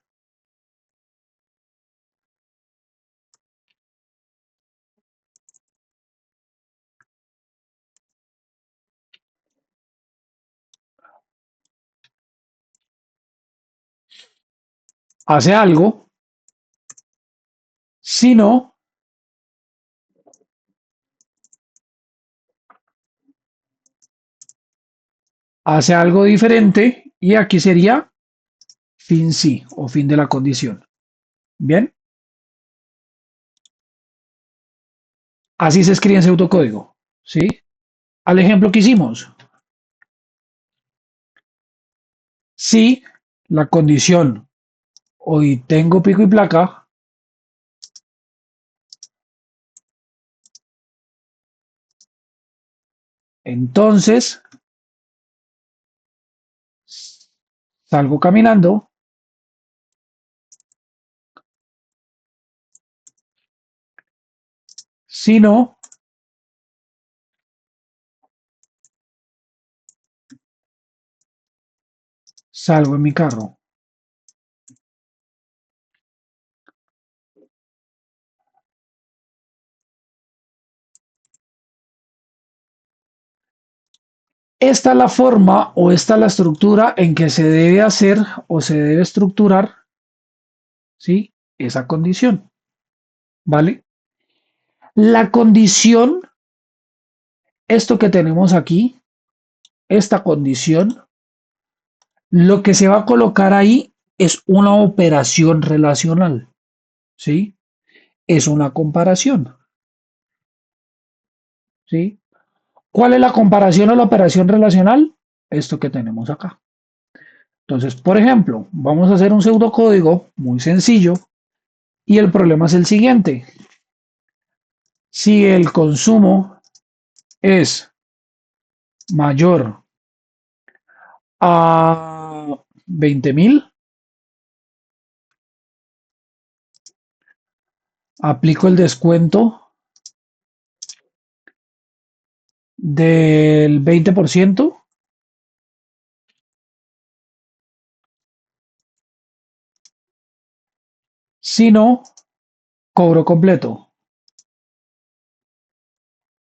hace algo, si no, hace algo diferente y aquí sería fin sí o fin de la condición. Bien, así se escribe en pseudocódigo. ¿Sí? Al ejemplo que hicimos, si la condición hoy tengo pico y placa, entonces salgo caminando, si no, salgo en mi carro. Esta es la forma o esta es la estructura en que se debe hacer o se debe estructurar, ¿sí? Esa condición, ¿vale? La condición, esto que tenemos aquí, esta condición, lo que se va a colocar ahí es una operación relacional, ¿sí? Es una comparación, ¿sí? ¿Cuál es la comparación o la operación relacional? Esto que tenemos acá. Entonces, por ejemplo, vamos a hacer un pseudocódigo muy sencillo y el problema es el siguiente. Si el consumo es mayor a 20.000, aplico el descuento del 20%. Si no, cobro completo.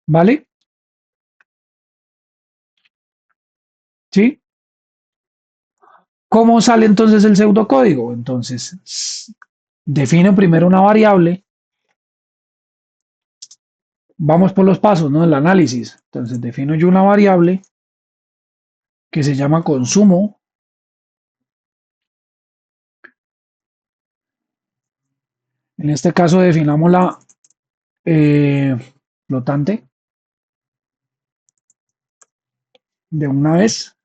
¿Vale? ¿Sí? ¿Cómo sale entonces el pseudocódigo? Entonces, defino primero una variable. Vamos por los pasos, ¿no? El análisis. Entonces, defino yo una variable que se llama consumo. En este caso, definamos la flotante de una vez.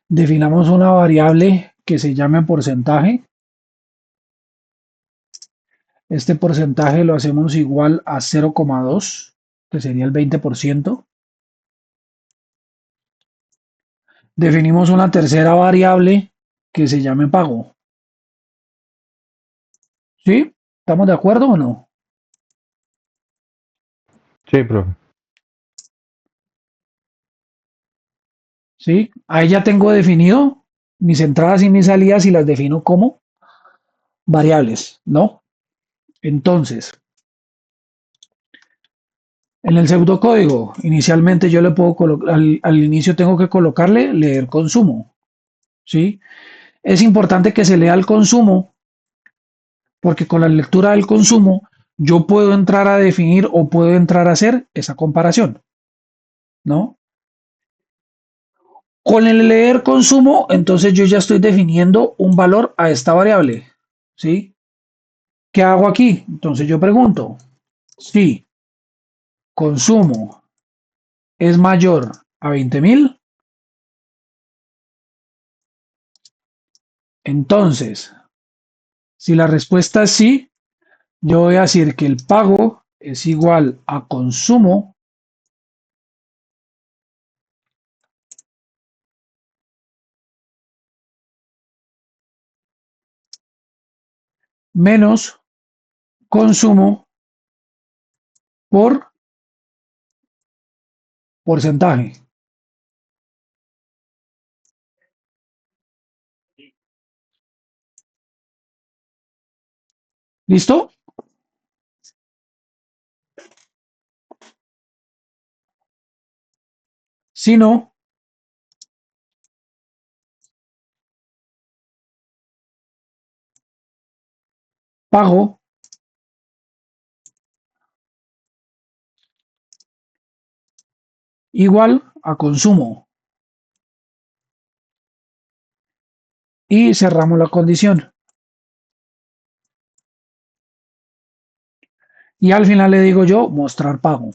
Definamos una variable que se llame porcentaje. Este porcentaje lo hacemos igual a 0,2, que sería el 20%. Definimos una tercera variable que se llame pago. ¿Sí? ¿Estamos de acuerdo o no? Sí, profe. ¿Sí? Ahí ya tengo definido mis entradas y mis salidas y las defino como variables, ¿no? Entonces, en el pseudocódigo, inicialmente yo le puedo colocar, al inicio tengo que colocarle leer consumo, ¿sí? Es importante que se lea el consumo porque con la lectura del consumo yo puedo entrar a definir o puedo entrar a hacer esa comparación, ¿no? Con el leer consumo, entonces yo ya estoy definiendo un valor a esta variable, ¿sí? ¿Qué hago aquí? Entonces yo pregunto, si consumo es mayor a 20.000, Entonces, si la respuesta es sí, yo voy a decir que el pago es igual a consumo menos consumo por porcentaje. ¿Listo? Si no, pago igual a consumo. Y cerramos la condición. Y al final le digo yo, mostrar pago.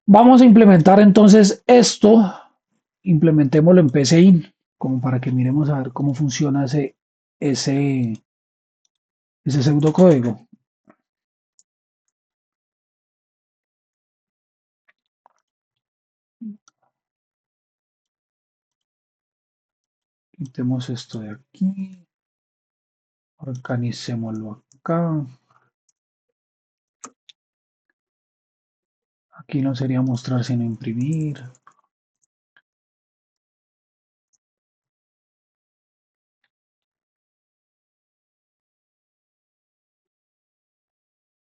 Vamos a implementar entonces esto. Implementémoslo en PCIN, como para que miremos a ver cómo funciona ese, ese pseudocódigo. Quitemos esto de aquí. Organicémoslo acá. Aquí no sería mostrar sino imprimir.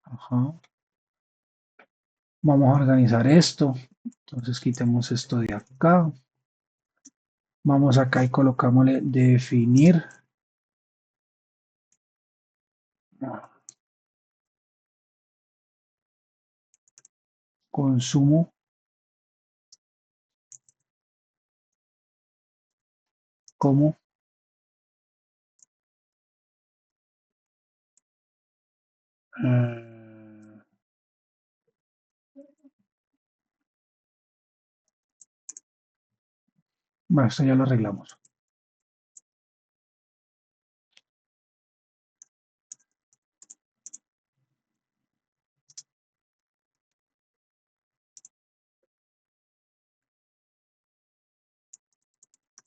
Ajá. Vamos a organizar esto. Entonces quitemos esto de acá. Vamos acá y colocámosle definir consumo como eh, bueno, esto ya lo arreglamos.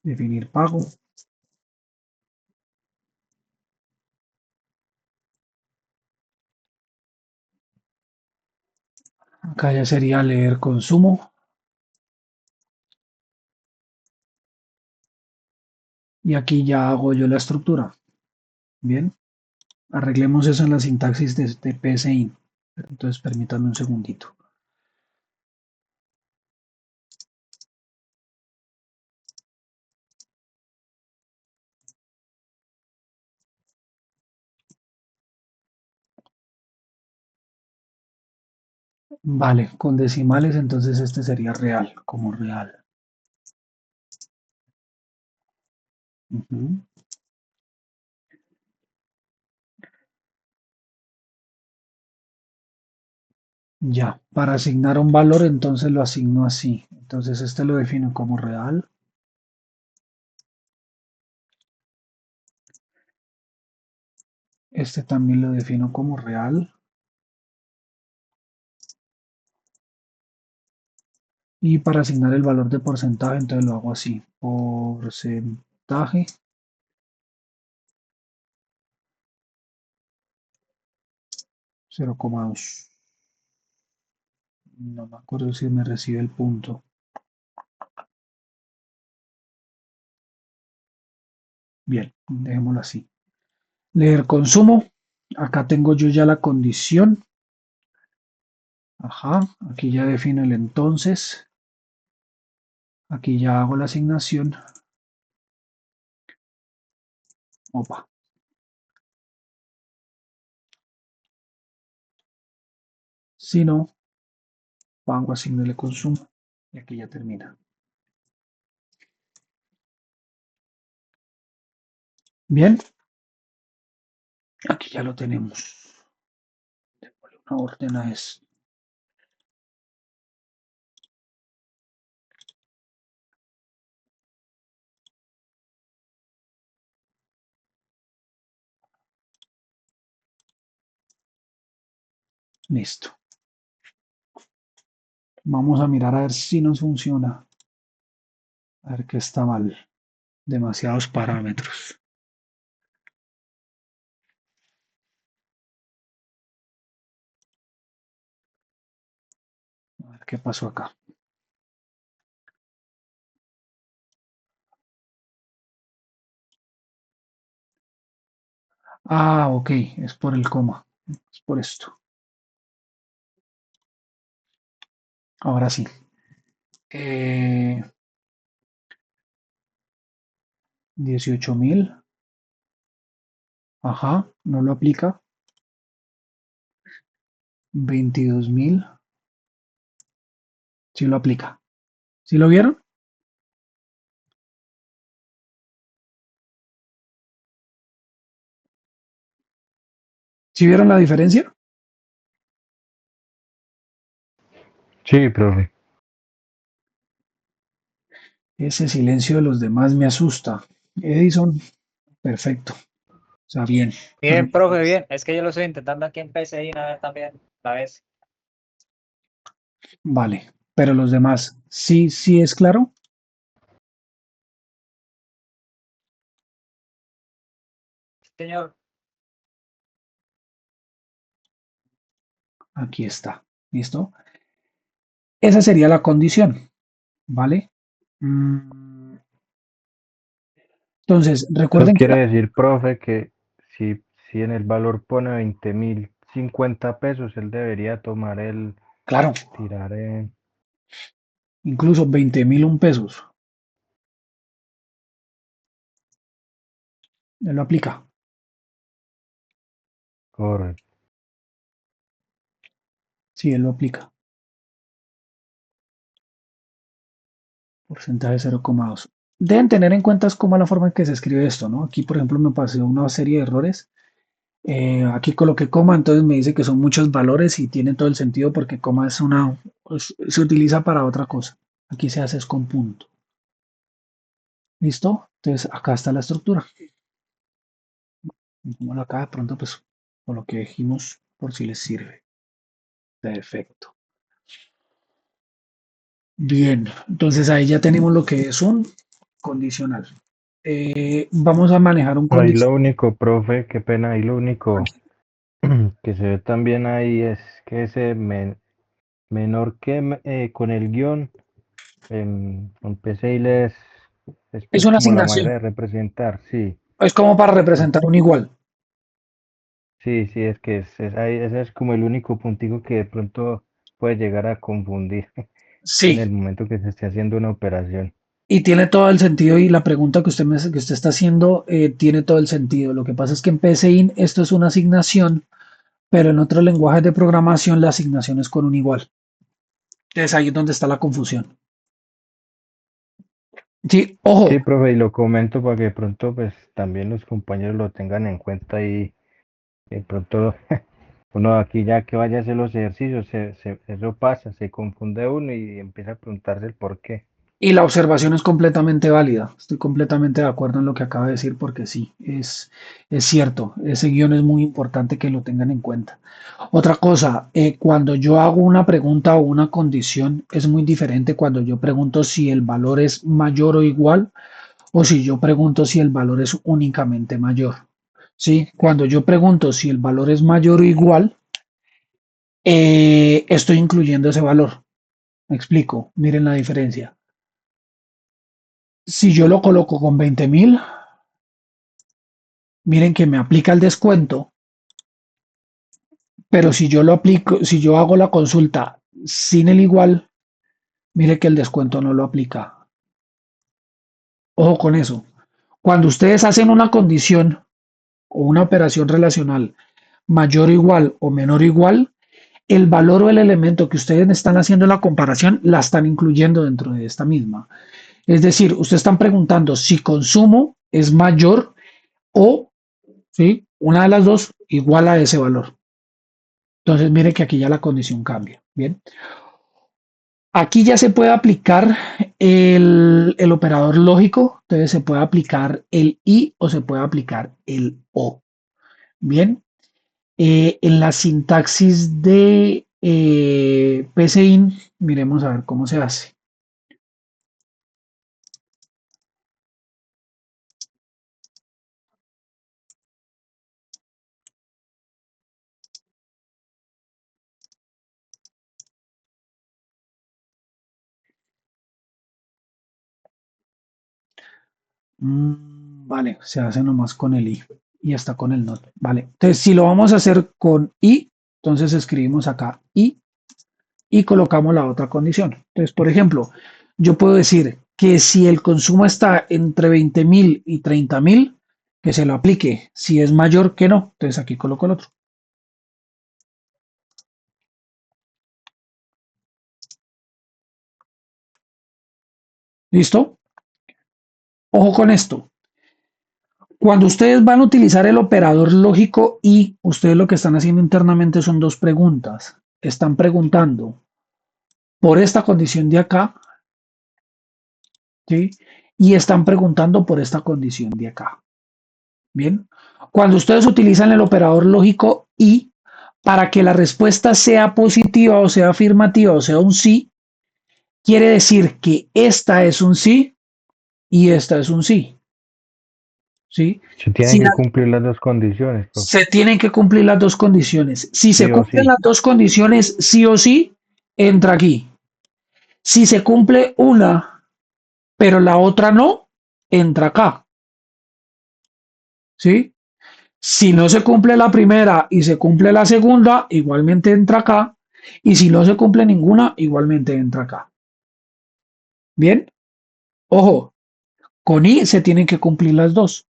Definir pago. Acá ya sería leer consumo. Y aquí ya hago yo la estructura. Bien. Arreglemos eso en la sintaxis de PSI. Entonces permítanme un segundito. Vale, con decimales entonces este sería real, como real. Ujú. Ya, para asignar un valor entonces lo asigno así. Entonces este lo defino como real. Este también lo defino como real. Y para asignar el valor de porcentaje, entonces lo hago así. Porcentaje 0,2. No me acuerdo si me recibe el punto. Bien, dejémoslo así. Leer consumo. Acá tengo yo ya la condición. Ajá, aquí ya defino el entonces. Aquí ya hago la asignación. Opa. Si no, pago asignarle consumo. Y aquí ya termina. Bien, aquí ya lo tenemos. Démosle una orden a esto. Listo. Vamos a mirar a ver si nos funciona. A ver qué está mal. Demasiados parámetros. A ver qué pasó acá. Ah, ok, es por el coma. Es por esto. Ahora sí. 18.000. Ajá, no lo aplica. 22.000. Sí lo aplica. ¿Sí lo vieron? ¿Sí vieron la diferencia? Sí, profe. Ese silencio de los demás me asusta. Edison, perfecto. O sea, bien. Pero Bien, profe, bien. Es que yo lo estoy intentando aquí en PCI una vez también, la vez. vale. Pero los demás, sí, sí es claro. Señor, Aquí está. ¿Listo? Esa sería la condición, ¿vale? Entonces, Eso recuerden que quiere decir, profe, que si en el valor pone 20.050 pesos, él debería tomar claro, tirar en... incluso 20.001 pesos. Él lo aplica. Correcto. Sí, él lo aplica. Porcentaje 0,2. Deben tener en cuenta es cómo la forma en que se escribe esto, ¿no? Aquí, por ejemplo, me pasé una serie de errores. Aquí coloqué coma, entonces me dice que son muchos valores y tiene todo el sentido porque coma se utiliza para otra cosa. Aquí se hace es con punto. ¿Listo? Entonces acá está la estructura. Como acá de pronto, pues, con lo que dijimos, por si les sirve. Perfecto. Bien, entonces ahí ya tenemos lo que es un condicional. Vamos a manejar un Ahí condicional. lo único, profe, qué pena, ahí lo único que se ve también ahí es que ese menor que con el guión con PCI es Es pues una como la asignación. manera de representar, sí, Es como para representar un igual. sí, sí, es que ese es como el único puntico que de pronto puede llegar a confundir en Sí, el momento que se esté haciendo una operación. y tiene todo el sentido y la pregunta que usted está haciendo tiene todo el sentido. Lo que pasa es que en PSIN esto es una asignación, pero en otros lenguajes de programación la asignación es con un igual. Entonces ahí es donde está la confusión. Sí, Sí, ojo, profe, y lo comento para que de pronto pues también los compañeros lo tengan en cuenta y de pronto uno aquí ya que vaya a hacer los ejercicios, eso pasa, se confunde uno y empieza a preguntarse el por qué. y la observación es completamente válida. Estoy completamente de acuerdo en lo que acaba de decir porque sí, es cierto. Ese guión es muy importante que lo tengan en cuenta. Otra cosa, cuando yo hago una pregunta o una condición, es muy diferente cuando yo pregunto si el valor es mayor o igual o si yo pregunto si el valor es únicamente mayor. ¿Sí? Cuando yo pregunto si el valor es mayor o igual, estoy incluyendo ese valor. Me explico, miren la diferencia. Si yo lo coloco con 20.000, miren que me aplica el descuento, pero si yo lo aplico, si yo hago la consulta sin el igual, mire que el descuento no lo aplica. Ojo con eso. Cuando ustedes hacen una condición o una operación relacional mayor o igual o menor o igual, el valor o el elemento que ustedes están haciendo la comparación la están incluyendo dentro de esta misma. Es decir, ustedes están preguntando si consumo es mayor o, ¿sí? Una de las dos igual a ese valor. Entonces, mire que aquí ya la condición cambia. Bien. Aquí ya se puede aplicar el operador lógico, entonces se puede aplicar el y o se puede aplicar el o. Bien. En la sintaxis de PCIN, miremos a ver cómo se hace. Vale, se hace nomás con el i y está con el not. Vale, entonces si lo vamos a hacer con i, entonces escribimos acá i y colocamos la otra condición. Entonces, por ejemplo, yo puedo decir que si el consumo está entre 20.000 y 30.000, que se lo aplique. Si es mayor que no, entonces aquí coloco el otro. ¿Listo? Ojo con esto. Cuando ustedes van a utilizar el operador lógico y ustedes lo que están haciendo internamente son dos preguntas. Están preguntando por esta condición de acá, ¿sí? Y están preguntando por esta condición de acá. Bien. Cuando ustedes utilizan el operador lógico y para que la respuesta sea positiva o sea afirmativa o sea un sí, quiere decir que esta es un sí y esta es un sí. ¿Sí? Se Si tienen que la- cumplir las dos condiciones, profe. Se tienen que cumplir las dos condiciones. Si se Sí o cumplen sí. las dos condiciones, sí o sí, entra aquí. Si se cumple una, pero la otra no, entra acá. ¿Sí? Si no se cumple la primera y se cumple la segunda, igualmente entra acá. Y si no se cumple ninguna, igualmente entra acá. Bien, ojo, con I se tienen que cumplir las dos.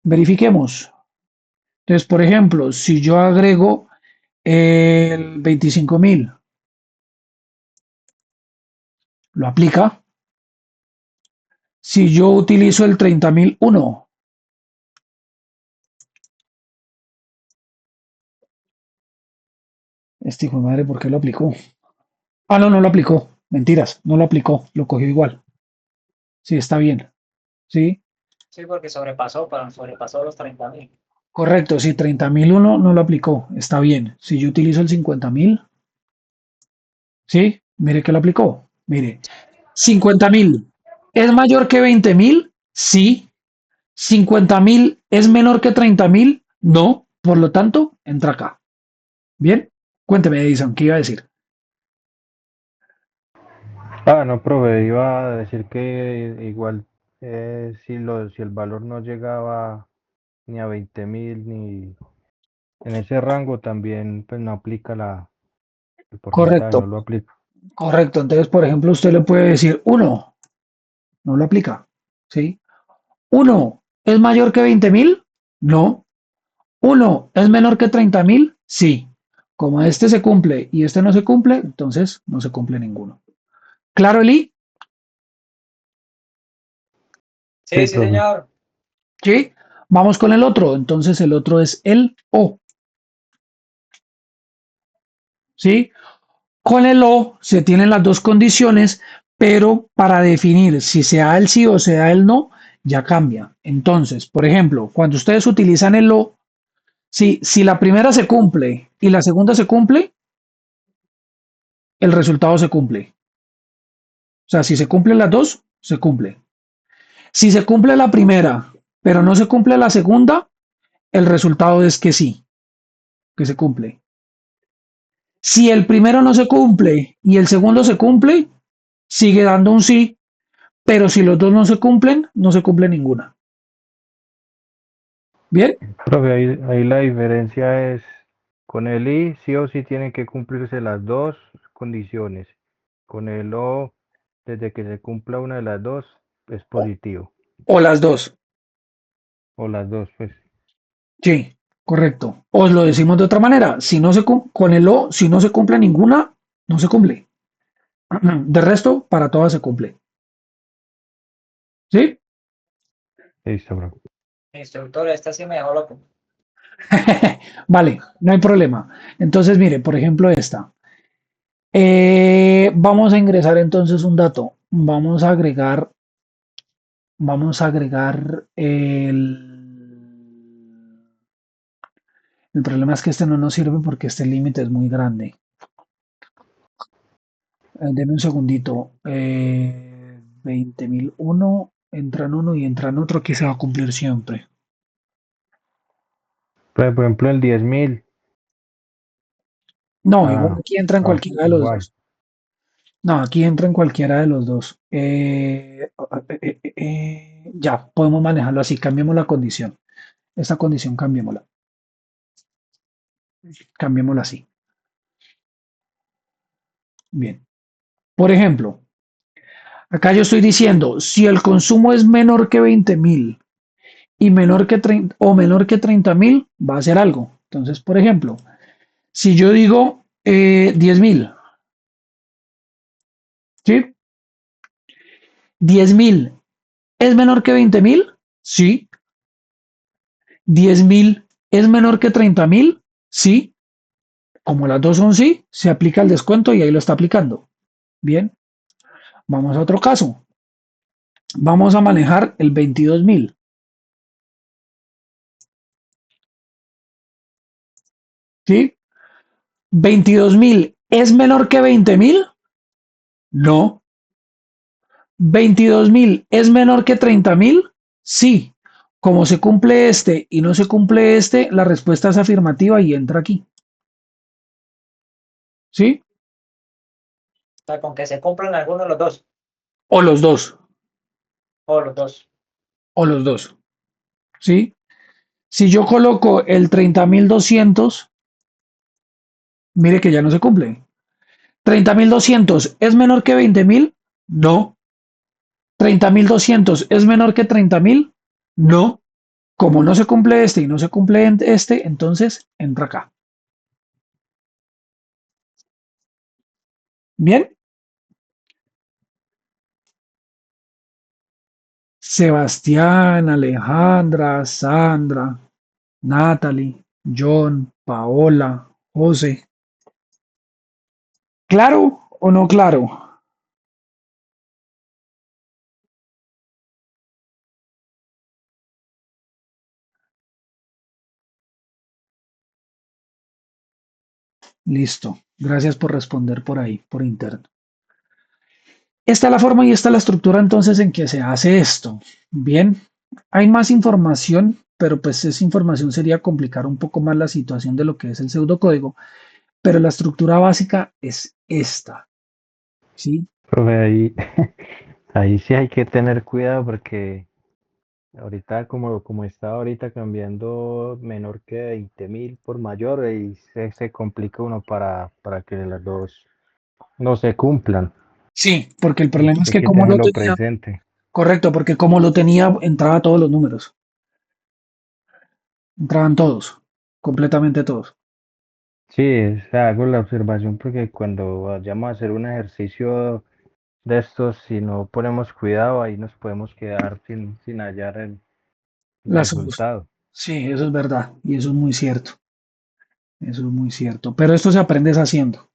Verifiquemos. Entonces, por ejemplo, si yo agrego el 25.000, lo aplica. Si yo utilizo el 30.001, este hijo de madre, ¿por qué lo aplicó? Ah, no, no lo aplicó. Mentiras, no lo aplicó, lo cogió igual. Sí, está bien. Sí, Sí, porque sobrepasó los 30.000. correcto. Si 30.001 no lo aplicó, está bien. Si yo utilizo el 50.000, sí, mire que lo aplicó. Mire, 50.000 es mayor que 20.000, sí. 50.000 es menor que 30.000, no. Por lo tanto, entra acá. Bien, cuénteme, Edison, ¿qué iba a decir? Ah, no, profe, iba a decir que igual si el valor no llegaba ni a 20.000 ni en ese rango también pues no aplica el porcentaje, Correcto, no lo aplica. correcto. Entonces, por ejemplo, usted le puede decir uno, no lo aplica. ¿Sí? Uno, ¿es mayor que 20.000? No. Uno, ¿es menor que 30.000? Sí. Como este se cumple y este no se cumple, entonces no se cumple ninguno. ¿Claro, Eli? Sí, Sí, sí, profe. señor. Sí. Vamos con el otro. Entonces el otro es el O. ¿Sí? Con el O se tienen las dos condiciones, pero para definir si sea el sí o sea el no, ya cambia. Entonces, por ejemplo, cuando ustedes utilizan el O, si la primera se cumple y la segunda se cumple, el resultado se cumple. O sea, si se cumplen las dos, se cumple. Si se cumple la primera, pero no se cumple la segunda, el resultado es que se cumple. Si el primero no se cumple y el segundo se cumple, sigue dando un sí, pero si los dos no se cumplen, no se cumple ninguna. ¿Bien? Profe, ahí la diferencia es con el I sí o sí tienen que cumplirse las dos condiciones. Con el O, desde que se cumpla una de las dos, es positivo. O las dos. O las dos, pues. Sí, correcto. Os lo decimos de otra manera. Si no se con el O, si no se cumple ninguna, no se cumple. De resto, para todas se cumple. ¿Sí? Listo, profe. Instructor, esta sí me dejó loco. Vale, no hay problema. Entonces, mire, por ejemplo, esta. Vamos a ingresar entonces un dato. Vamos a agregar El problema es que este no nos sirve porque este límite es muy grande. Deme un segundito. 20.001, entran uno y entran otro, aquí se va a cumplir siempre. Pero, por ejemplo, el 10.000. No, igual aquí entra en Ah, cualquiera de los igual. dos. No, aquí entra en cualquiera de los dos. Ya, podemos manejarlo así. Cambiemos la condición. Esta condición cambiémosla. Cambiémosla así. Bien. Por ejemplo, acá yo estoy diciendo, si el consumo es menor que 20.000 y menor que 30, o menor que 30.000, va a hacer algo. Entonces, por ejemplo, si yo digo 10.000, ¿sí? 10.000 es menor que 20.000, sí. 10.000 es menor que 30.000, sí. Como las dos son sí, se aplica el descuento y ahí lo está aplicando. Bien, vamos a otro caso. Vamos a manejar el 22.000. ¿Sí? 22.000 es menor que 20.000. No. 22.000 es menor que 30.000. Sí. Como se cumple este y no se cumple este, la respuesta es afirmativa y entra aquí. ¿Sí? O sea, con que se cumplan algunos de los dos. O los dos. O los dos. O los dos. ¿Sí? Si yo coloco el 30.200, mire que ya no se cumple. 30.200 es menor que 20.000. No. 30.200 es menor que 30.000. No. Como no se cumple este y no se cumple este, entonces entra acá. Bien. Sebastián, Alejandra, Sandra, Natalie, John, Paola, José. ¿Claro o no claro? Listo. Gracias por responder por ahí, por interno. Esta es la forma y esta es la estructura entonces en que se hace esto. Bien, hay más información, pero pues esa información sería complicar un poco más la situación de lo que es el pseudocódigo, pero la estructura básica es esta, ¿sí? Profe, ahí, ahí sí hay que tener cuidado porque ahorita como está ahorita cambiando menor que 20.000 por mayor y se complica uno para que las dos no se cumplan. Sí, porque el problema es Entonces hay que que como lo tenerlo tenía, presente. correcto, porque como lo tenía, entraba todos los números, entraban todos, completamente todos. Sí, hago la observación porque cuando vayamos a hacer un ejercicio de estos, si no ponemos cuidado, ahí nos podemos quedar sin hallar el La solución. resultado. Sí, eso es verdad, y eso es muy cierto, eso es muy cierto. Pero esto se aprende es haciendo,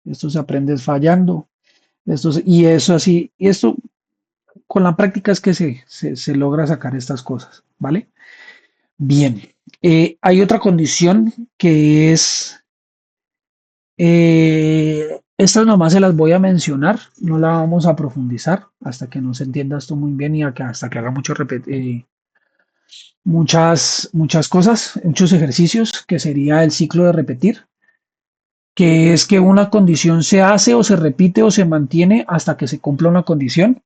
esto se aprende es fallando, y eso así, y esto con la práctica es que se logra sacar estas cosas, ¿vale? Bien, hay otra condición que es, estas nomás se las voy a mencionar, no la vamos a profundizar hasta que no se entienda esto muy bien y hasta que haga muchas cosas, muchos ejercicios, que sería el ciclo de repetir, que es que una condición se hace o se repite o se mantiene hasta que se cumpla una condición.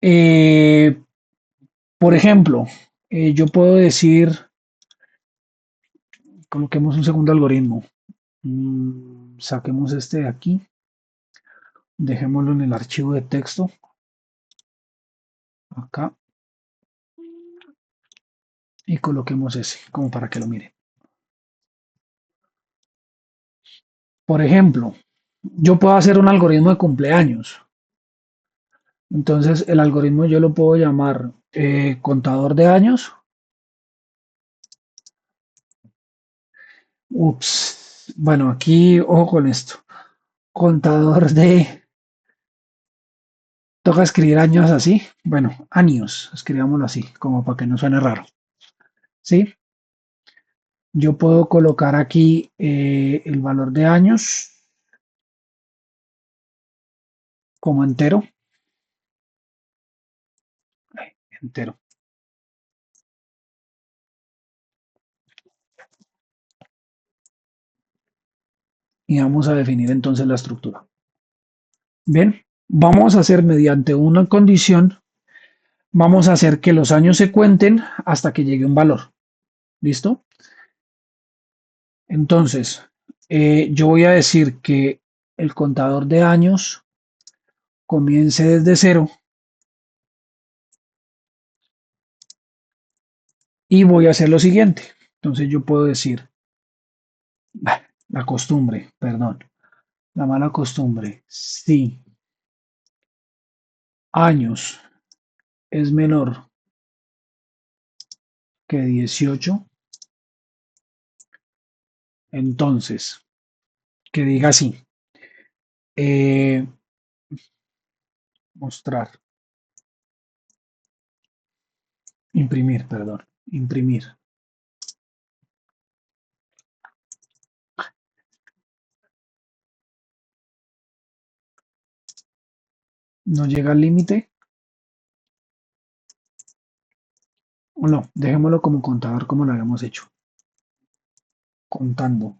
Eh, por ejemplo, yo puedo decir, coloquemos un segundo algoritmo. Saquemos este de aquí, dejémoslo en el archivo de texto, acá, y coloquemos ese, como para que lo miren. Por ejemplo, yo puedo hacer un algoritmo de cumpleaños. Entonces, el algoritmo yo lo puedo llamar contador de años. Ups, bueno, aquí, ojo con esto. Contador de, toca escribir años así. Bueno, años, escribámoslo así, como para que no suene raro. ¿Sí? Yo puedo colocar aquí el valor de años como entero. Entero. Y vamos a definir entonces la estructura. Bien, vamos a hacer mediante una condición, vamos a hacer que los años se cuenten hasta que llegue un valor. ¿Listo? Entonces, yo voy a decir que el contador de años comience desde cero y voy a hacer lo siguiente. Entonces yo puedo decir, la costumbre, perdón, la mala costumbre, si años es menor que 18, entonces, que diga así, eh, mostrar, imprimir, perdón, imprimir. No llega al límite, o no, dejémoslo como contador como lo habíamos hecho, contando.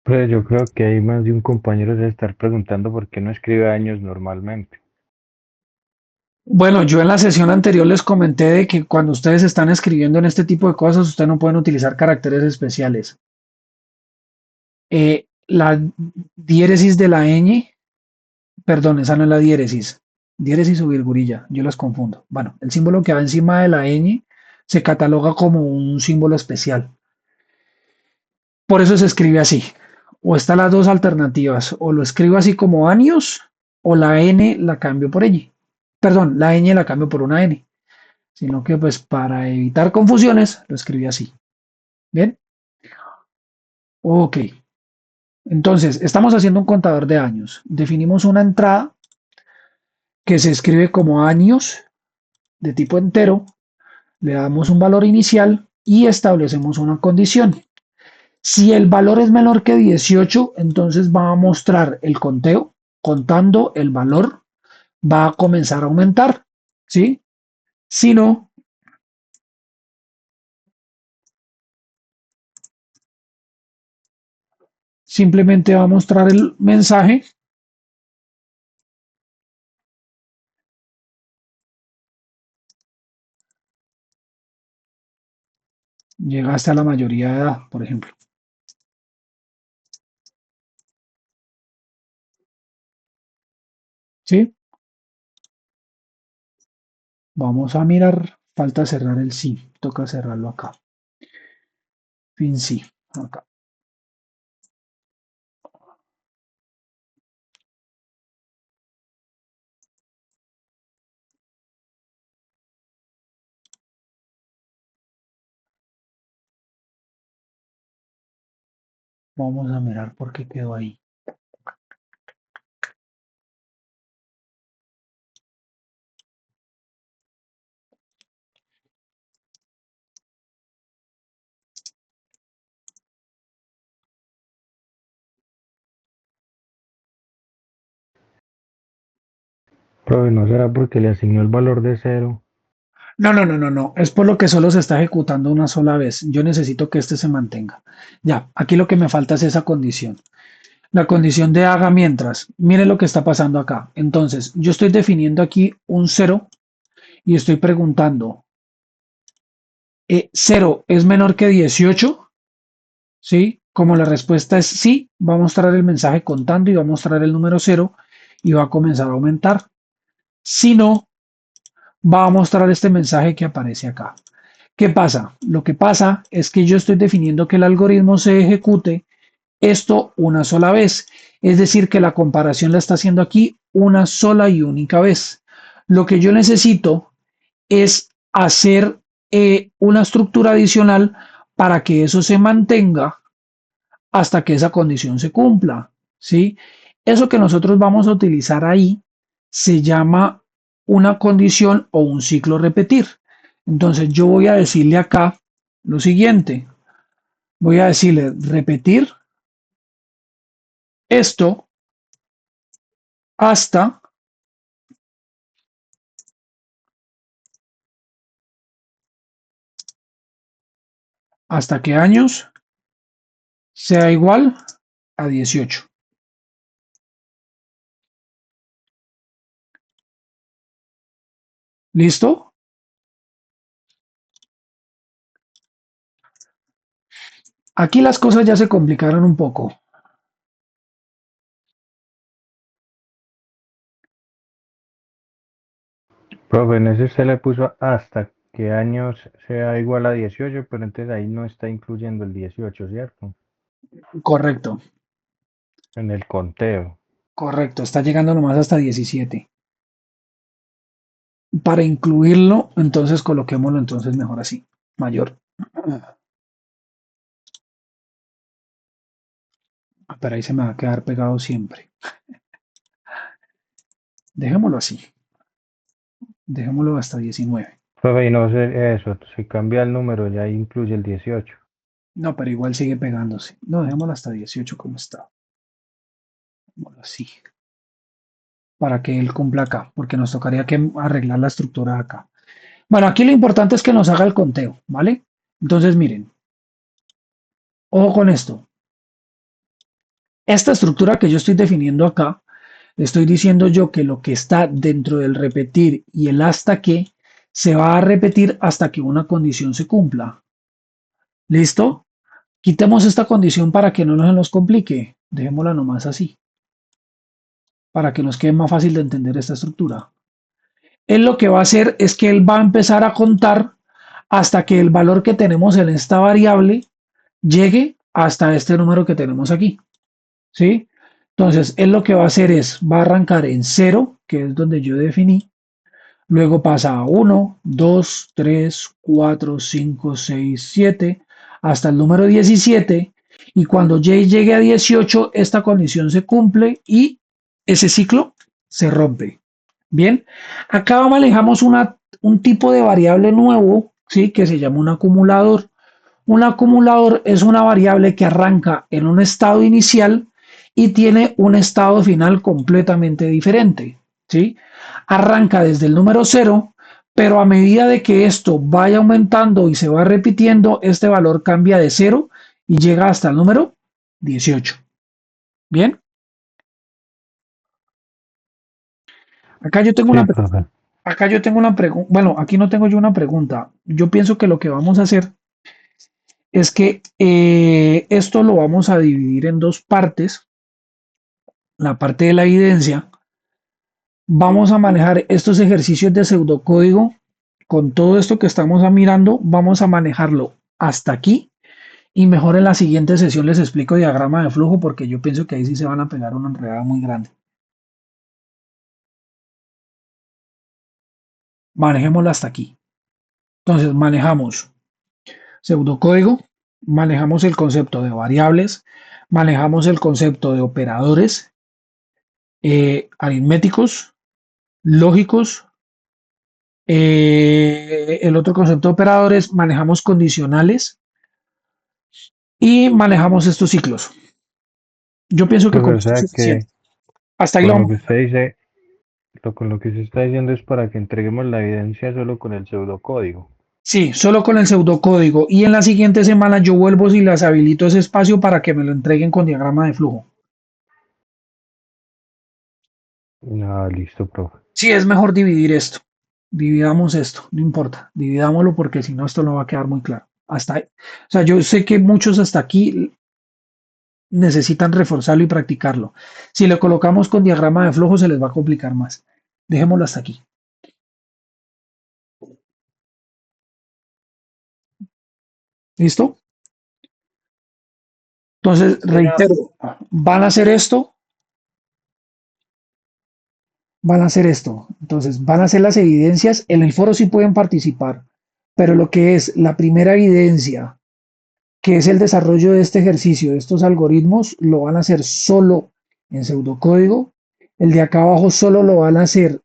Pues yo creo que hay más de un compañero de estar preguntando por qué no escribe años normalmente. Bueno, yo en la sesión anterior les comenté de que cuando ustedes están escribiendo en este tipo de cosas, ustedes no pueden utilizar caracteres especiales. La diéresis de la ñ, perdón, esa no es la diéresis. Diéresis o virgulilla, yo las confundo. Bueno, el símbolo que va encima de la ñ se cataloga como un símbolo especial. Por eso se escribe así. O están las dos alternativas. O lo escribo así como años, o la n la cambio por ñ. Perdón, la ñ la cambio por una n. Sino que pues para evitar confusiones lo escribí así. ¿Bien? Ok. Entonces, estamos haciendo un contador de años. Definimos una entrada que se escribe como años de tipo entero, le damos un valor inicial y establecemos una condición. Si el valor es menor que 18, entonces va a mostrar el conteo, contando el valor, va a comenzar a aumentar, ¿sí? Si no, simplemente va a mostrar el mensaje llega hasta la mayoría de edad, por ejemplo. ¿Sí? Vamos a mirar. Falta cerrar el sí. Toca cerrarlo acá. Fin sí. Acá. Vamos a mirar por qué quedó ahí. Pero no será porque le asignó el valor de cero. No, no, no, no, no. Es por lo que solo se está ejecutando una sola vez. Yo necesito que este se mantenga. Ya, aquí lo que me falta es esa condición. La condición de haga mientras. Mire lo que está pasando acá. Entonces, yo estoy definiendo aquí un cero y estoy preguntando, ¿cero es menor que 18? ¿Sí? Como la respuesta es sí, va a mostrar el mensaje contando y va a mostrar el número cero y va a comenzar a aumentar. Si no, va a mostrar este mensaje que aparece acá. ¿Qué pasa? Lo que pasa es que yo estoy definiendo que el algoritmo se ejecute esto una sola vez. Es decir, que la comparación la está haciendo aquí una sola y única vez. Lo que yo necesito es hacer una estructura adicional para que eso se mantenga hasta que esa condición se cumpla, ¿sí? Eso que nosotros vamos a utilizar ahí se llama una condición o un ciclo repetir. Entonces yo voy a decirle acá lo siguiente, voy a decirle repetir esto hasta que años sea igual a 18. ¿Listo? Aquí las cosas ya se complicaron un poco. Profe, en ese usted le puso hasta que años sea igual a 18, pero entonces ahí no está incluyendo el 18, ¿cierto? Correcto, En el conteo. correcto. Está llegando nomás hasta 17. Para incluirlo, entonces coloquémoslo entonces mejor así, mayor. Pero ahí se me va a quedar pegado siempre. Dejémoslo así. Dejémoslo hasta 19. Profe, y no sé eso, si cambia el número ya incluye el 18. No, pero igual sigue pegándose. No, dejémoslo hasta 18 como está. Dejémoslo así. Para que él cumpla acá, porque nos tocaría que arreglar la estructura acá. Bueno, aquí lo importante es que nos haga el conteo, ¿vale? Entonces, miren, ojo con esto. Esta estructura que yo estoy definiendo acá, estoy diciendo yo que lo que está dentro del repetir y el hasta que se va a repetir hasta que una condición se cumpla. ¿Listo? Quitemos esta condición para que no nos complique. Dejémosla nomás así, para que nos quede más fácil de entender esta estructura. Él lo que va a hacer es que él va a empezar a contar hasta que el valor que tenemos en esta variable llegue hasta este número que tenemos aquí. ¿Sí? Entonces, él lo que va a hacer es, va a arrancar en 0, que es donde yo definí, luego pasa a 1, 2, 3, 4, 5, 6, 7, hasta el número 17, y cuando y llegue a 18, esta condición se cumple y ese ciclo se rompe. Bien, acá manejamos un tipo de variable nuevo, ¿sí? Que se llama un acumulador. Un acumulador es una variable que arranca en un estado inicial y tiene un estado final completamente diferente, ¿sí? Arranca desde el número 0, pero a medida de que esto vaya aumentando y se va repitiendo, este valor cambia de 0 y llega hasta el número 18. ¿Bien? Acá yo tengo Sí, una, profe. acá yo tengo una pregunta, bueno, aquí no tengo yo una pregunta. Yo pienso que lo que vamos a hacer es que esto lo vamos a dividir en dos partes. La parte de la evidencia, vamos a manejar estos ejercicios de pseudocódigo con todo esto que estamos mirando, vamos a manejarlo hasta aquí y mejor en la siguiente sesión les explico diagrama de flujo porque yo pienso que ahí sí se van a pegar una enredada muy grande. Manejémoslo hasta aquí. Entonces manejamos pseudocódigo, manejamos el concepto de variables, manejamos el concepto de operadores aritméticos, lógicos. El otro concepto de operadores, manejamos condicionales y manejamos estos ciclos. Yo pienso que Profe, con o esto es sea suficiente. que Hasta ahí lo con lo vamos que a dejar. usted dice, con lo que se está diciendo es para que entreguemos la evidencia solo con el pseudocódigo. Sí, solo con el pseudocódigo. Y en la siguiente semana yo vuelvo si las habilito ese espacio para que me lo entreguen con diagrama de flujo. Ah, listo, profe. Sí, es mejor dividir esto. Dividamos esto, no importa. Dividámoslo porque si no esto no va a quedar muy claro. Hasta ahí. O sea, yo sé que muchos hasta aquí necesitan reforzarlo y practicarlo. Si lo colocamos con diagrama de flujo se les va a complicar más. Dejémoslo hasta aquí. ¿Listo? Entonces, Señor, reitero, van a hacer esto, van a hacer esto. Entonces, van a hacer las evidencias. En el foro sí pueden participar, pero lo que es la primera evidencia, que es el desarrollo de este ejercicio, de estos algoritmos, lo van a hacer solo en pseudocódigo. El de acá abajo solo lo van a hacer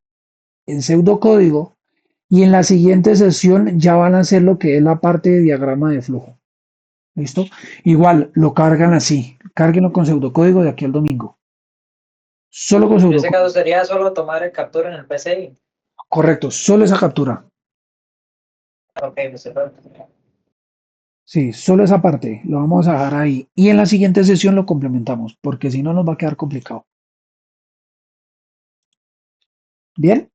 en pseudocódigo. Y en la siguiente sesión ya van a hacer lo que es la parte de diagrama de flujo. ¿Listo? Igual lo cargan así. Cárguenlo con pseudocódigo de aquí al domingo. Solo con en ese pseudocódigo. caso sería solo tomar el captura en el PCI. Correcto, solo esa captura. Ok, Mr. Sí, solo esa parte. Lo vamos a dejar ahí. Y en la siguiente sesión lo complementamos, porque si no nos va a quedar complicado. ¿Bien?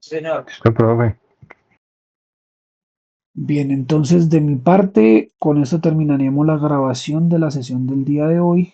Señor. Listo, profe. Bien, entonces de mi parte, con esto terminaríamos la grabación de la sesión del día de hoy.